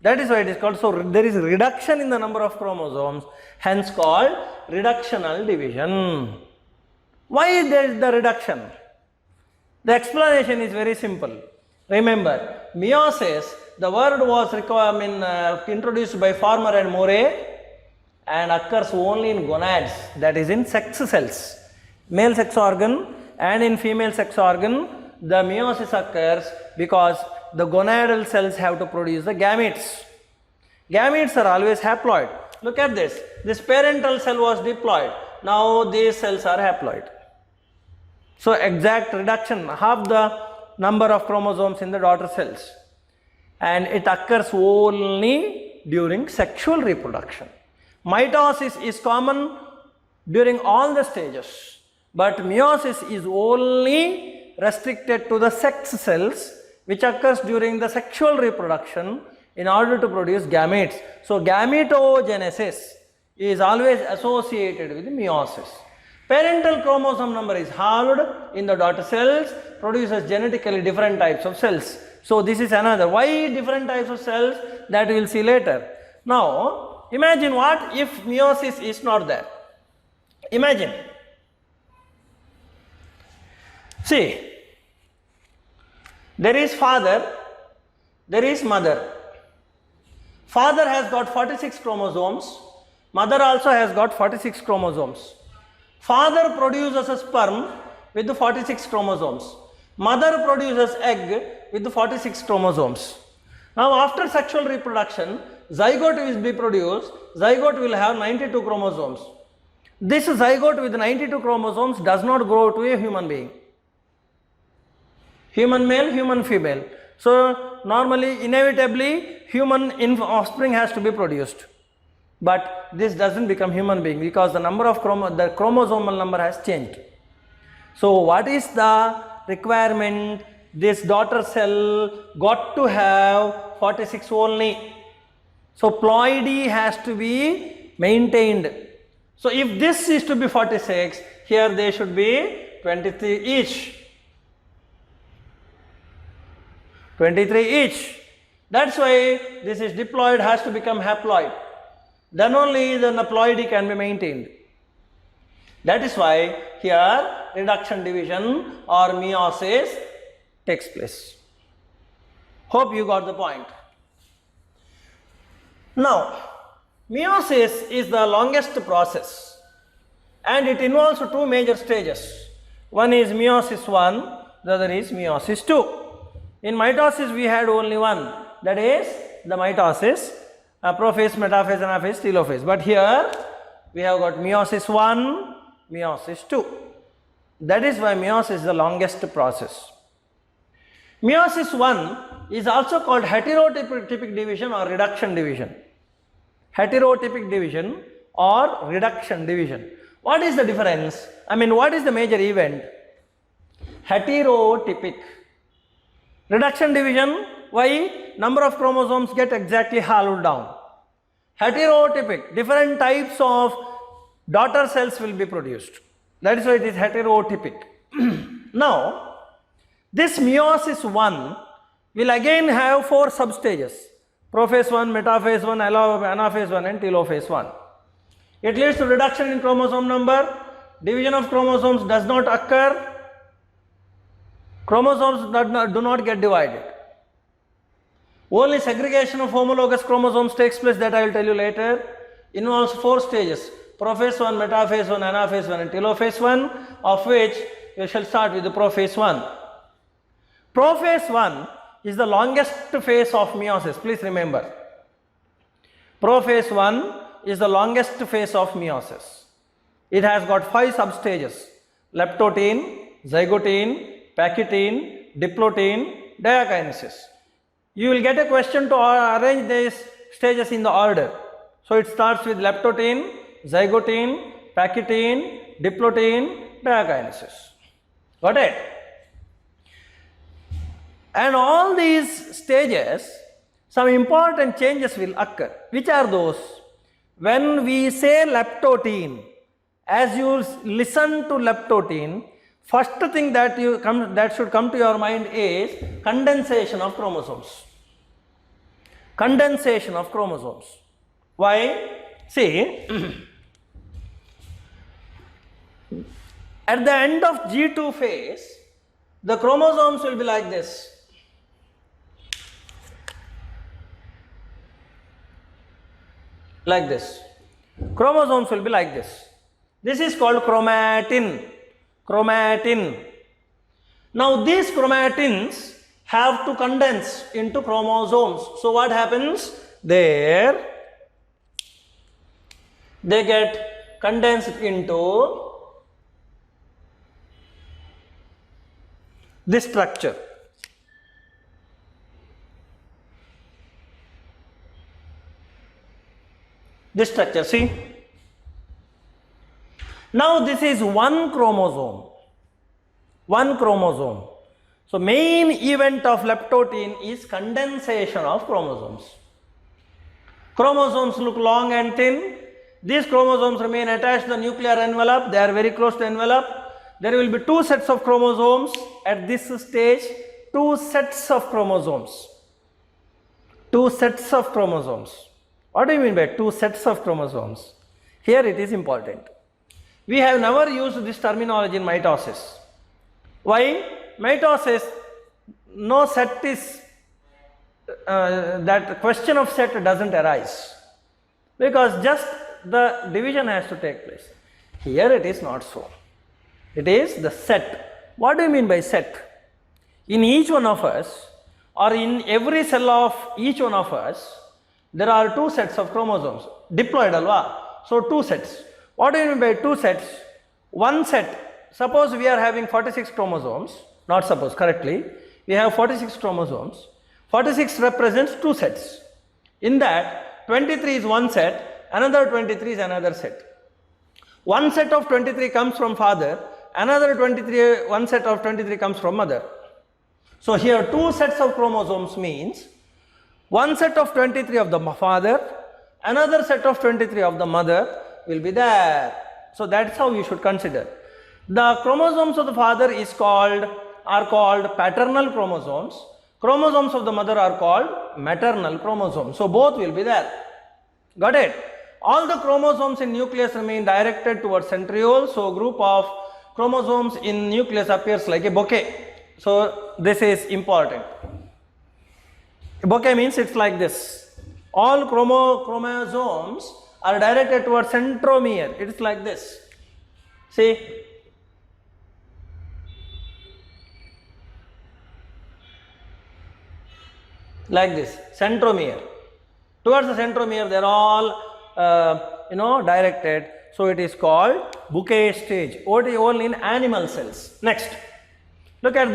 That is why it is called. So there is reduction in the number of chromosomes, hence called reductional division. Why there is the reduction? The explanation is very simple. Remember, meiosis, the word was introduced by Farmer and Moray and occurs only in gonads, that is in sex cells. Male sex organ and in female sex organ, the meiosis occurs because the gonadal cells have to produce the gametes. Gametes are always haploid. Look at this. This parental cell was diploid. Now these cells are haploid. So exact reduction, half the number of chromosomes in the daughter cells, and it occurs only during sexual reproduction. Mitosis is common during all the stages, but meiosis is only restricted to the sex cells, which occurs during the sexual reproduction in order to produce gametes. So gametogenesis is always associated with meiosis. Parental chromosome number is halved in the daughter cells, produces genetically different types of cells. So this is another. Why different types of cells? That we will see later. Now imagine what if meiosis is not there. Imagine. See, there is father there is mother. Father has got 46 chromosomes. Mother also has got 46 chromosomes. Father produces a sperm with the 46 chromosomes. Mother produces egg with the 46 chromosomes. Now after sexual reproduction, zygote will be produced. Zygote will have 92 chromosomes. This zygote with 92 chromosomes does not grow to a human being. Human male, human female. So normally, inevitably, human offspring has to be produced. But this doesn't become human being because the number of the chromosomal number has changed. So what is the requirement? This daughter cell got to have 46 only. So ploidy has to be maintained. So if this is to be 46, here they should be 23 each. 23 each. That's why this is diploid has to become haploid. Then only the ploidy can be maintained. That is why here reduction division or meiosis takes place. Hope you got the point. Now, meiosis is the longest process and it involves two major stages. One is meiosis 1, the other is meiosis 2. In mitosis we had only one, that is the mitosis, prophase, metaphase, anaphase, telophase. But here we have got meiosis 1, meiosis 2. That is why meiosis is the longest process. Meiosis 1 is also called heterotypic division or reduction division. Heterotypic division or reduction division. What is the difference? What is the major event? Heterotypic. Reduction division, why? Number of chromosomes get exactly hollowed down. Heterotypic, different types of daughter cells will be produced. That is why it is heterotypic. Now, this meiosis 1 will again have 4 substages. Prophase 1, metaphase 1, anaphase 1 and telophase 1. It leads to reduction in chromosome number. Division of chromosomes does not occur. Chromosomes do not get divided. Only segregation of homologous chromosomes takes place, that I will tell you later. Involves 4 stages. Prophase 1, metaphase 1, anaphase 1 and telophase 1, of which we shall start with the prophase 1. Prophase 1 is the longest phase of meiosis, please remember. Prophase 1 is the longest phase of meiosis. It has got 5 substages: leptotene, zygotene, pachytene, diplotin, diakinesis. You will get a question to arrange these stages in the order. So it starts with leptotene, zygotene, pachytene, diplotin, diakinesis. Got it? And all these stages, some important changes will occur. Which are those? When we say leptotene, as you listen to leptotene, first thing that should come to your mind is condensation of chromosomes. Condensation of chromosomes. Why? See, at the end of G2 phase, the chromosomes will be like this. Like this. Chromosomes will be like this. This is called chromatin. Chromatin. Now these chromatins have to condense into chromosomes. So what happens? There they get condensed into this structure. This structure, see? Now this is one chromosome. One chromosome. So main event of leptotene is condensation of chromosomes. Chromosomes look long and thin. These chromosomes remain attached to the nuclear envelope. They are very close to the envelope. There will be 2 sets of chromosomes at this stage. 2 sets of chromosomes. 2 sets of chromosomes. What do you mean by 2 sets of chromosomes? Here it is important. We have never used this terminology in mitosis. Why? Mitosis, no set is that question of set doesn't arise, because just the division has to take place. Here it is not so. It is the set. What do you mean by set? In each one of us, or in every cell of each one of us, there are two sets of chromosomes diploid alva. So two sets. What do you mean by two sets? One set, suppose we are having 46 chromosomes, not suppose, correctly, we have 46 chromosomes. 46 represents two sets. In that, 23 is one set, another 23 is another set. One set of 23 comes from father, another 23, one set of 23 comes from mother. So here two sets of chromosomes means one set of 23 of the father, another set of 23 of the mother will be there. So that's how you should consider. The chromosomes of the father are called paternal chromosomes. Chromosomes of the mother are called maternal chromosomes. So both will be there. Got it? All the chromosomes in nucleus remain directed towards centriole. So group of chromosomes in nucleus appears like a bouquet. So this is important. A bouquet means it's like this. All chromosomes are directed towards centromere. It is like this. See? Like this, centromere. Towards the centromere, they are all directed. So it is called bouquet stage. Only in animal cells. Next, look at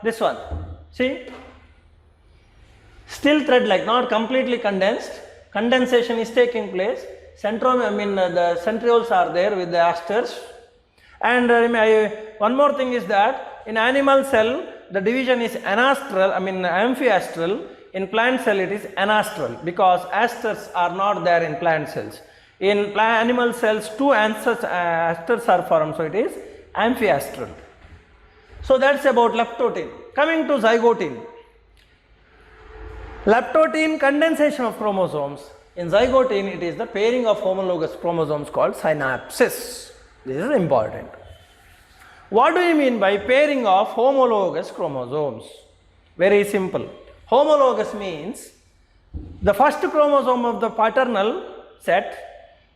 this one. See, still thread-like, not completely condensed. Condensation is taking place. The centrioles are there with the asters. And one more thing is that in animal cell, the division is amphiastral. In plant cell it is anastral, because asters are not there in plant cells. In animal cells, two asters are formed, so it is amphiastral. So that's about leptotin. Coming to zygotin. Leptotin, condensation of chromosomes. In zygotin, it is the pairing of homologous chromosomes called synapsis. This is important. What do you mean by pairing of homologous chromosomes? Very simple. Homologous means the first chromosome of the paternal set,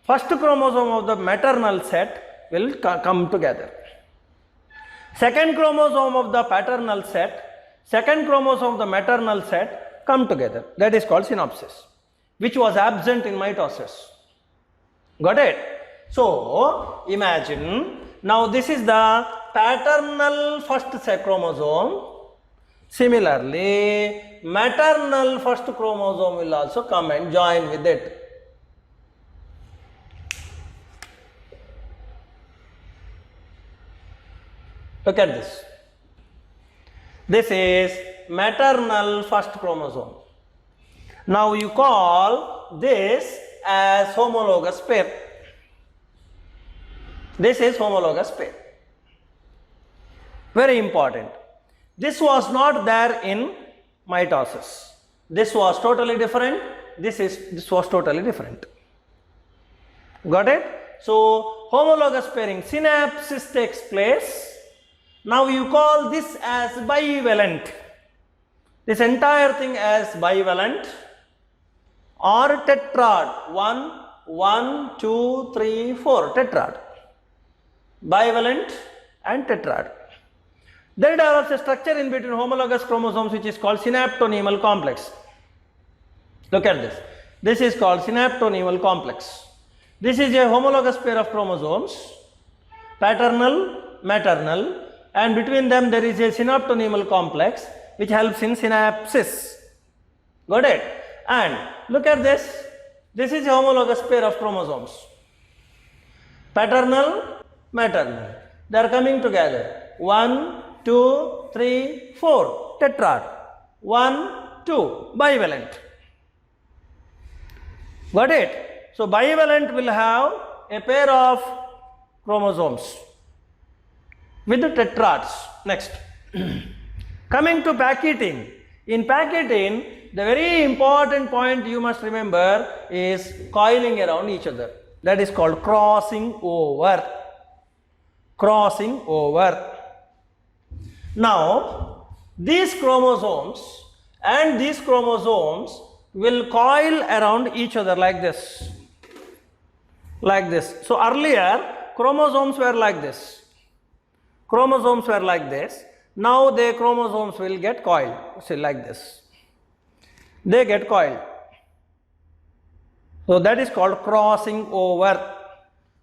first chromosome of the maternal set will come together. Second chromosome of the paternal set, second chromosome of the maternal set come together. That is called synapsis, which was absent in mitosis. Got it? So imagine, now this is the paternal first chromosome. Similarly, maternal first chromosome will also come and join with it. Look at this. This is maternal first chromosome. Now you call this as homologous pair. This is homologous pair. Very important. This was not there in mitosis. This was totally different. This was totally different. Got it? So homologous pairing, synapsis takes place. Now you call this as bivalent. This entire thing as bivalent or tetrad. 1, 1, 2, 3, 4. Tetrad. Bivalent and tetrad. There develops a structure in between homologous chromosomes which is called synaptonemal complex. Look at this. This is called synaptonemal complex. This is a homologous pair of chromosomes, paternal, maternal, and between them there is a synaptonemal complex which helps in synapsis. Got it? And look at this. This is a homologous pair of chromosomes. Paternal, maternal. They are coming together. 1, 2, 3, 4. Tetrad. 1, 2. Bivalent. Got it? So bivalent will have a pair of chromosomes with the tetrads. Next. Coming to packeting. In packeting, the very important point you must remember is coiling around each other. That is called crossing over. Crossing over. Now, these chromosomes and these chromosomes will coil around each other like this. Like this. So earlier chromosomes were like this. Chromosomes were like this. Now the chromosomes will get coiled. See, like this. They get coiled. So that is called crossing over.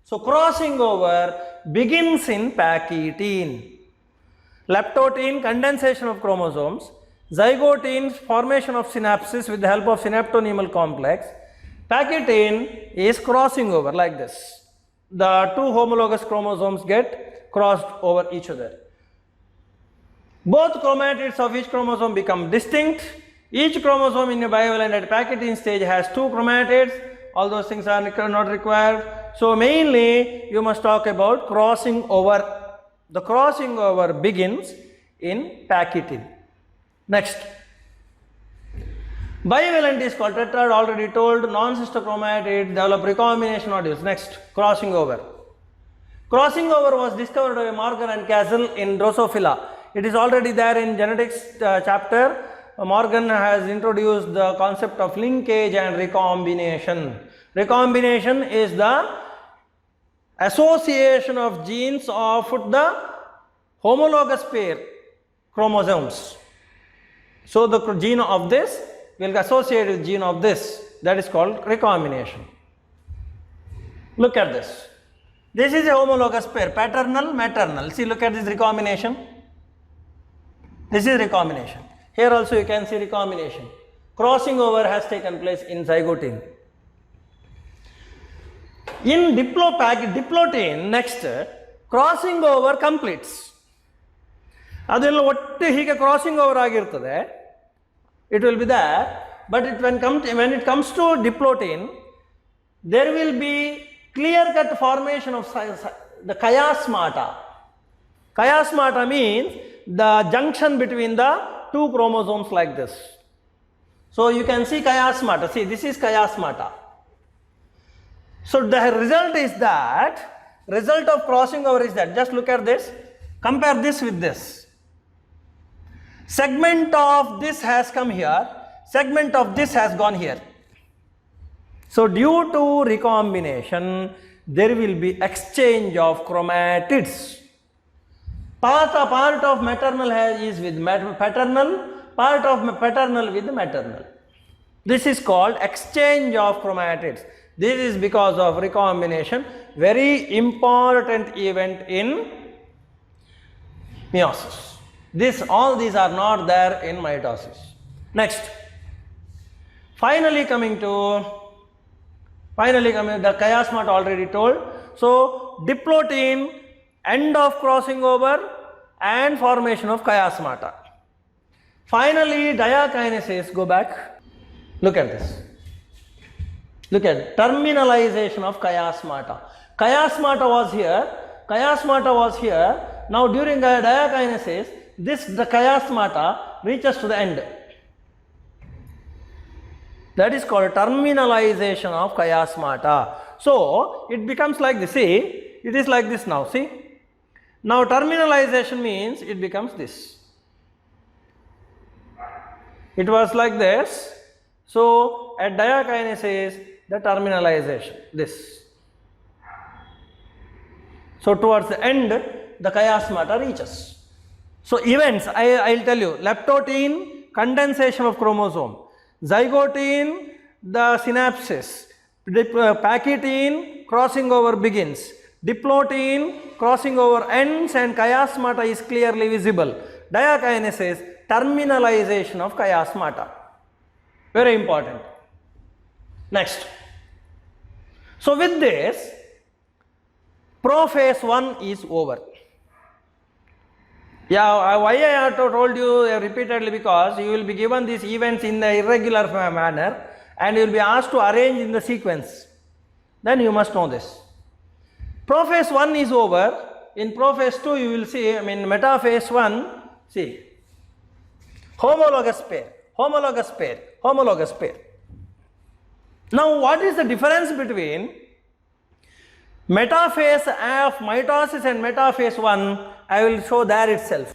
So crossing over begins in Pachytene. Leptotene, condensation of chromosomes. Zygotene, formation of synapses with the help of synaptonemal complex. Pachytene is crossing over like this. The two homologous chromosomes get crossed over each other. Both chromatids of each chromosome become distinct. Each chromosome in a bivalent at Pachytene stage has two chromatids. All those things are not required. So mainly you must talk about crossing over. The crossing over begins in Pachytene. Next. Bivalent is called tetrad, already told. Non-sister chromatids develop recombination nodules. Next, crossing over. Crossing over was discovered by Morgan and Castle in Drosophila. It is already there in genetics chapter. Morgan has introduced the concept of linkage and recombination. Recombination is the association of genes of the homologous pair chromosomes. So the gene of this will associate with gene of this. That is called recombination. Look at this. This is a homologous pair, paternal, maternal. See, look at this recombination. This is recombination. Here also you can see recombination. Crossing over has taken place in zygotene. In diplotene, next, crossing over completes. Adella what hige crossing over agirtade, it will be there, but when it comes to diplotene, there will be clear-cut formation of the chiasmata. Chiasmata means the junction between the two chromosomes like this. So you can see chiasmata. See, this is chiasmata. So the result is that, result of crossing over is that, just look at this, compare this with this. Segment of this has come here, segment of this has gone here. So due to recombination, there will be exchange of chromatids. Part of maternal is with paternal, part of paternal with maternal. This is called exchange of chromatids. This is because of recombination, very important event in meiosis. All these are not there in mitosis. Next, finally coming to the chiasmata already told. So diplotene, end of crossing over and formation of chiasmata. Finally diakinesis, go back, look at this. Look at terminalization of chiasmata. Chiasmata was here. Now during diakinesis, the chiasmata reaches to the end. That is called terminalization of chiasmata. So it becomes like this. See, it is like this now. See, now terminalization means it becomes this. It was like this. So at diakinesis, the terminalization, this. So towards the end, the chiasmata reaches. So events, I will tell you, leptotene, condensation of chromosome, zygotene, the synapses, pachytene, crossing over begins, diplotene, crossing over ends and chiasmata is clearly visible. Diakinesis, terminalization of chiasmata, very important. Next. So with this, prophase 1 is over. Yeah, why I have told you repeatedly, because you will be given these events in the irregular manner and you will be asked to arrange in the sequence. Then you must know this. Prophase 1 is over. In prophase 2 you will see, metaphase 1, see, homologous pair. Now what is the difference between metaphase of mitosis and metaphase 1? I will show there itself.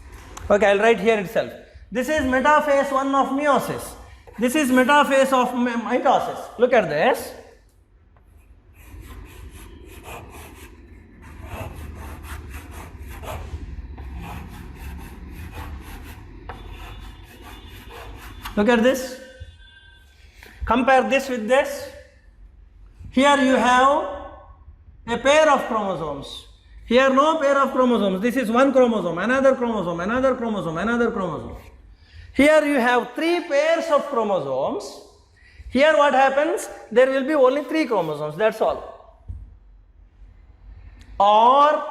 Okay, I will write here itself. This is metaphase 1 of meiosis. This is metaphase of mitosis. Look at this. Look at this. Compare this with this. Here you have a pair of chromosomes. Here no pair of chromosomes. This is one chromosome, another chromosome, another chromosome, another chromosome. Here you have 3 pairs of chromosomes. Here what happens? There will be only 3 chromosomes, that's all. Or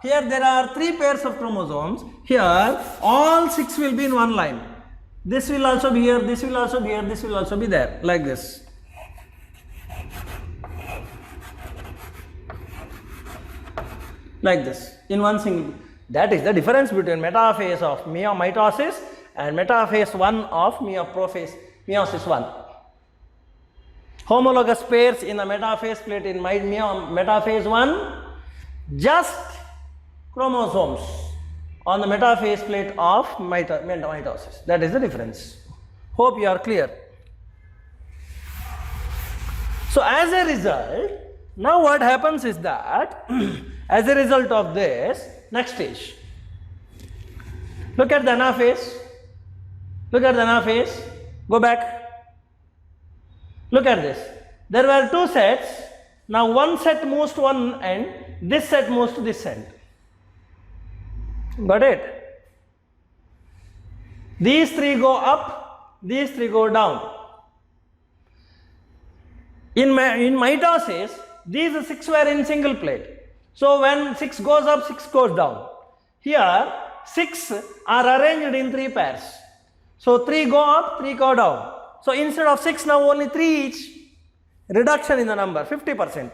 here there are 3 pairs of chromosomes. Here all 6 will be in one line. This will also be here, this will also be here, this will also be there, like this. Like this, in one single. That is the difference between metaphase of mitosis and metaphase 1 of meiosis 1. Homologous pairs in the metaphase plate in metaphase 1, just chromosomes on the metaphase plate of mitosis. That is the difference. Hope you are clear. So as a result, now what happens is that as a result of this, next stage, look at the anaphase, look at the anaphase, go back, look at this. There were 2 sets, now one set moves to one end, this set moves to this end. Got it? These 3 go up, these 3 go down. In mitosis, these 6 were in single plate. So when 6 goes up, 6 goes down. Here 6 are arranged in 3 pairs. So 3 go up, 3 go down. So instead of 6, now only 3 each. Reduction in the number, 50%.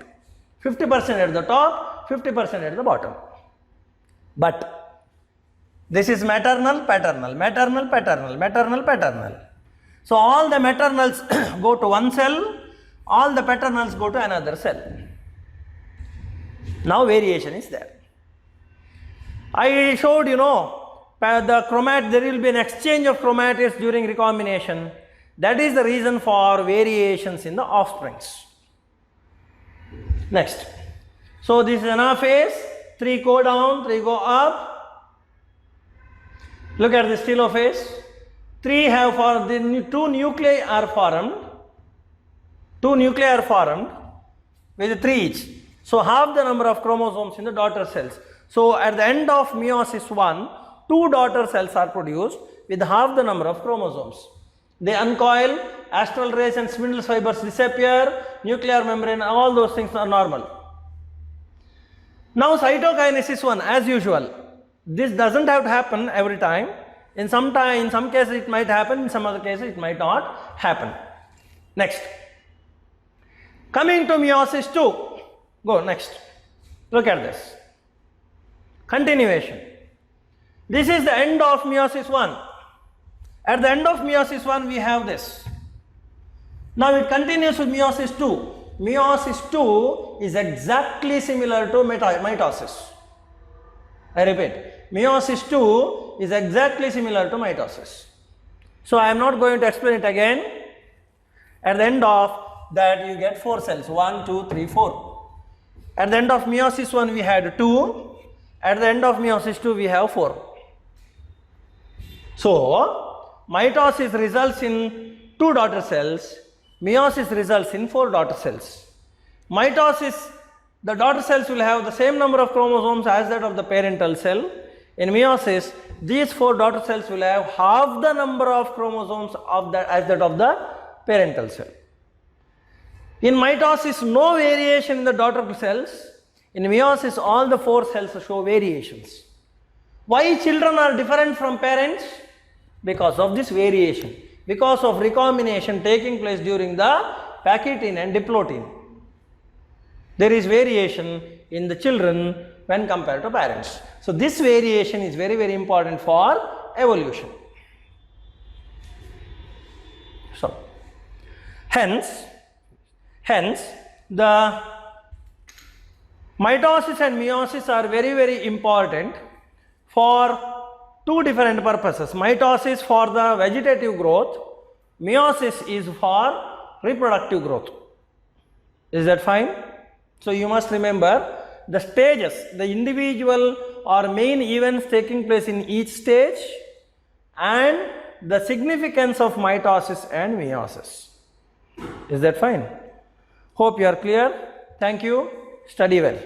50% at the top, 50% at the bottom. But this is maternal, paternal, maternal, paternal, maternal, paternal. So all the maternals go to one cell, all the paternals go to another cell. Now variation is there. I showed the there will be an exchange of chromatids during recombination. That is the reason for variations in the offsprings. Next. So this is anaphase, 3 go down, 3 go up. Look at this telophase. 3 have formed, the 2 nuclei are formed. 2 nuclei are formed with 3 each. So half the number of chromosomes in the daughter cells. So at the end of meiosis 1, 2 daughter cells are produced with half the number of chromosomes. They uncoil, astral rays and spindle fibers disappear, nuclear membrane, all those things are normal. Now cytokinesis 1, as usual. This doesn't have to happen every time. In some cases it might happen, in some other cases it might not happen. Next. Coming to meiosis 2. Go next. Look at this. Continuation. This is the end of meiosis 1. At the end of meiosis 1 we have this. Now it continues with meiosis 2. Meiosis 2 is exactly similar to mitosis. I repeat, meiosis 2 is exactly similar to mitosis. So I am not going to explain it again. At the end of that you get 4 cells, 1, 2, 3, 4. At the end of meiosis 1 we had 2, at the end of meiosis 2 we have 4. So mitosis results in 2 daughter cells, meiosis results in 4 daughter cells. Mitosis, the daughter cells will have the same number of chromosomes as that of the parental cell. In meiosis, these 4 daughter cells will have half the number of chromosomes as that of the parental cell. In mitosis, no variation in the daughter cells. In meiosis, all the 4 cells show variations. Why children are different from parents? Because of this variation. Because of recombination taking place during the Pachytene and Diplotin. There is variation in the children when compared to parents. So this variation is very, very important for evolution. So, hence the mitosis and meiosis are very, very important for two different purposes. Mitosis for the vegetative growth, meiosis is for reproductive growth. Is that fine? So you must remember the stages, the individual or main events taking place in each stage, and the significance of mitosis and meiosis. Is that fine? Hope you are clear. Thank you. Study well.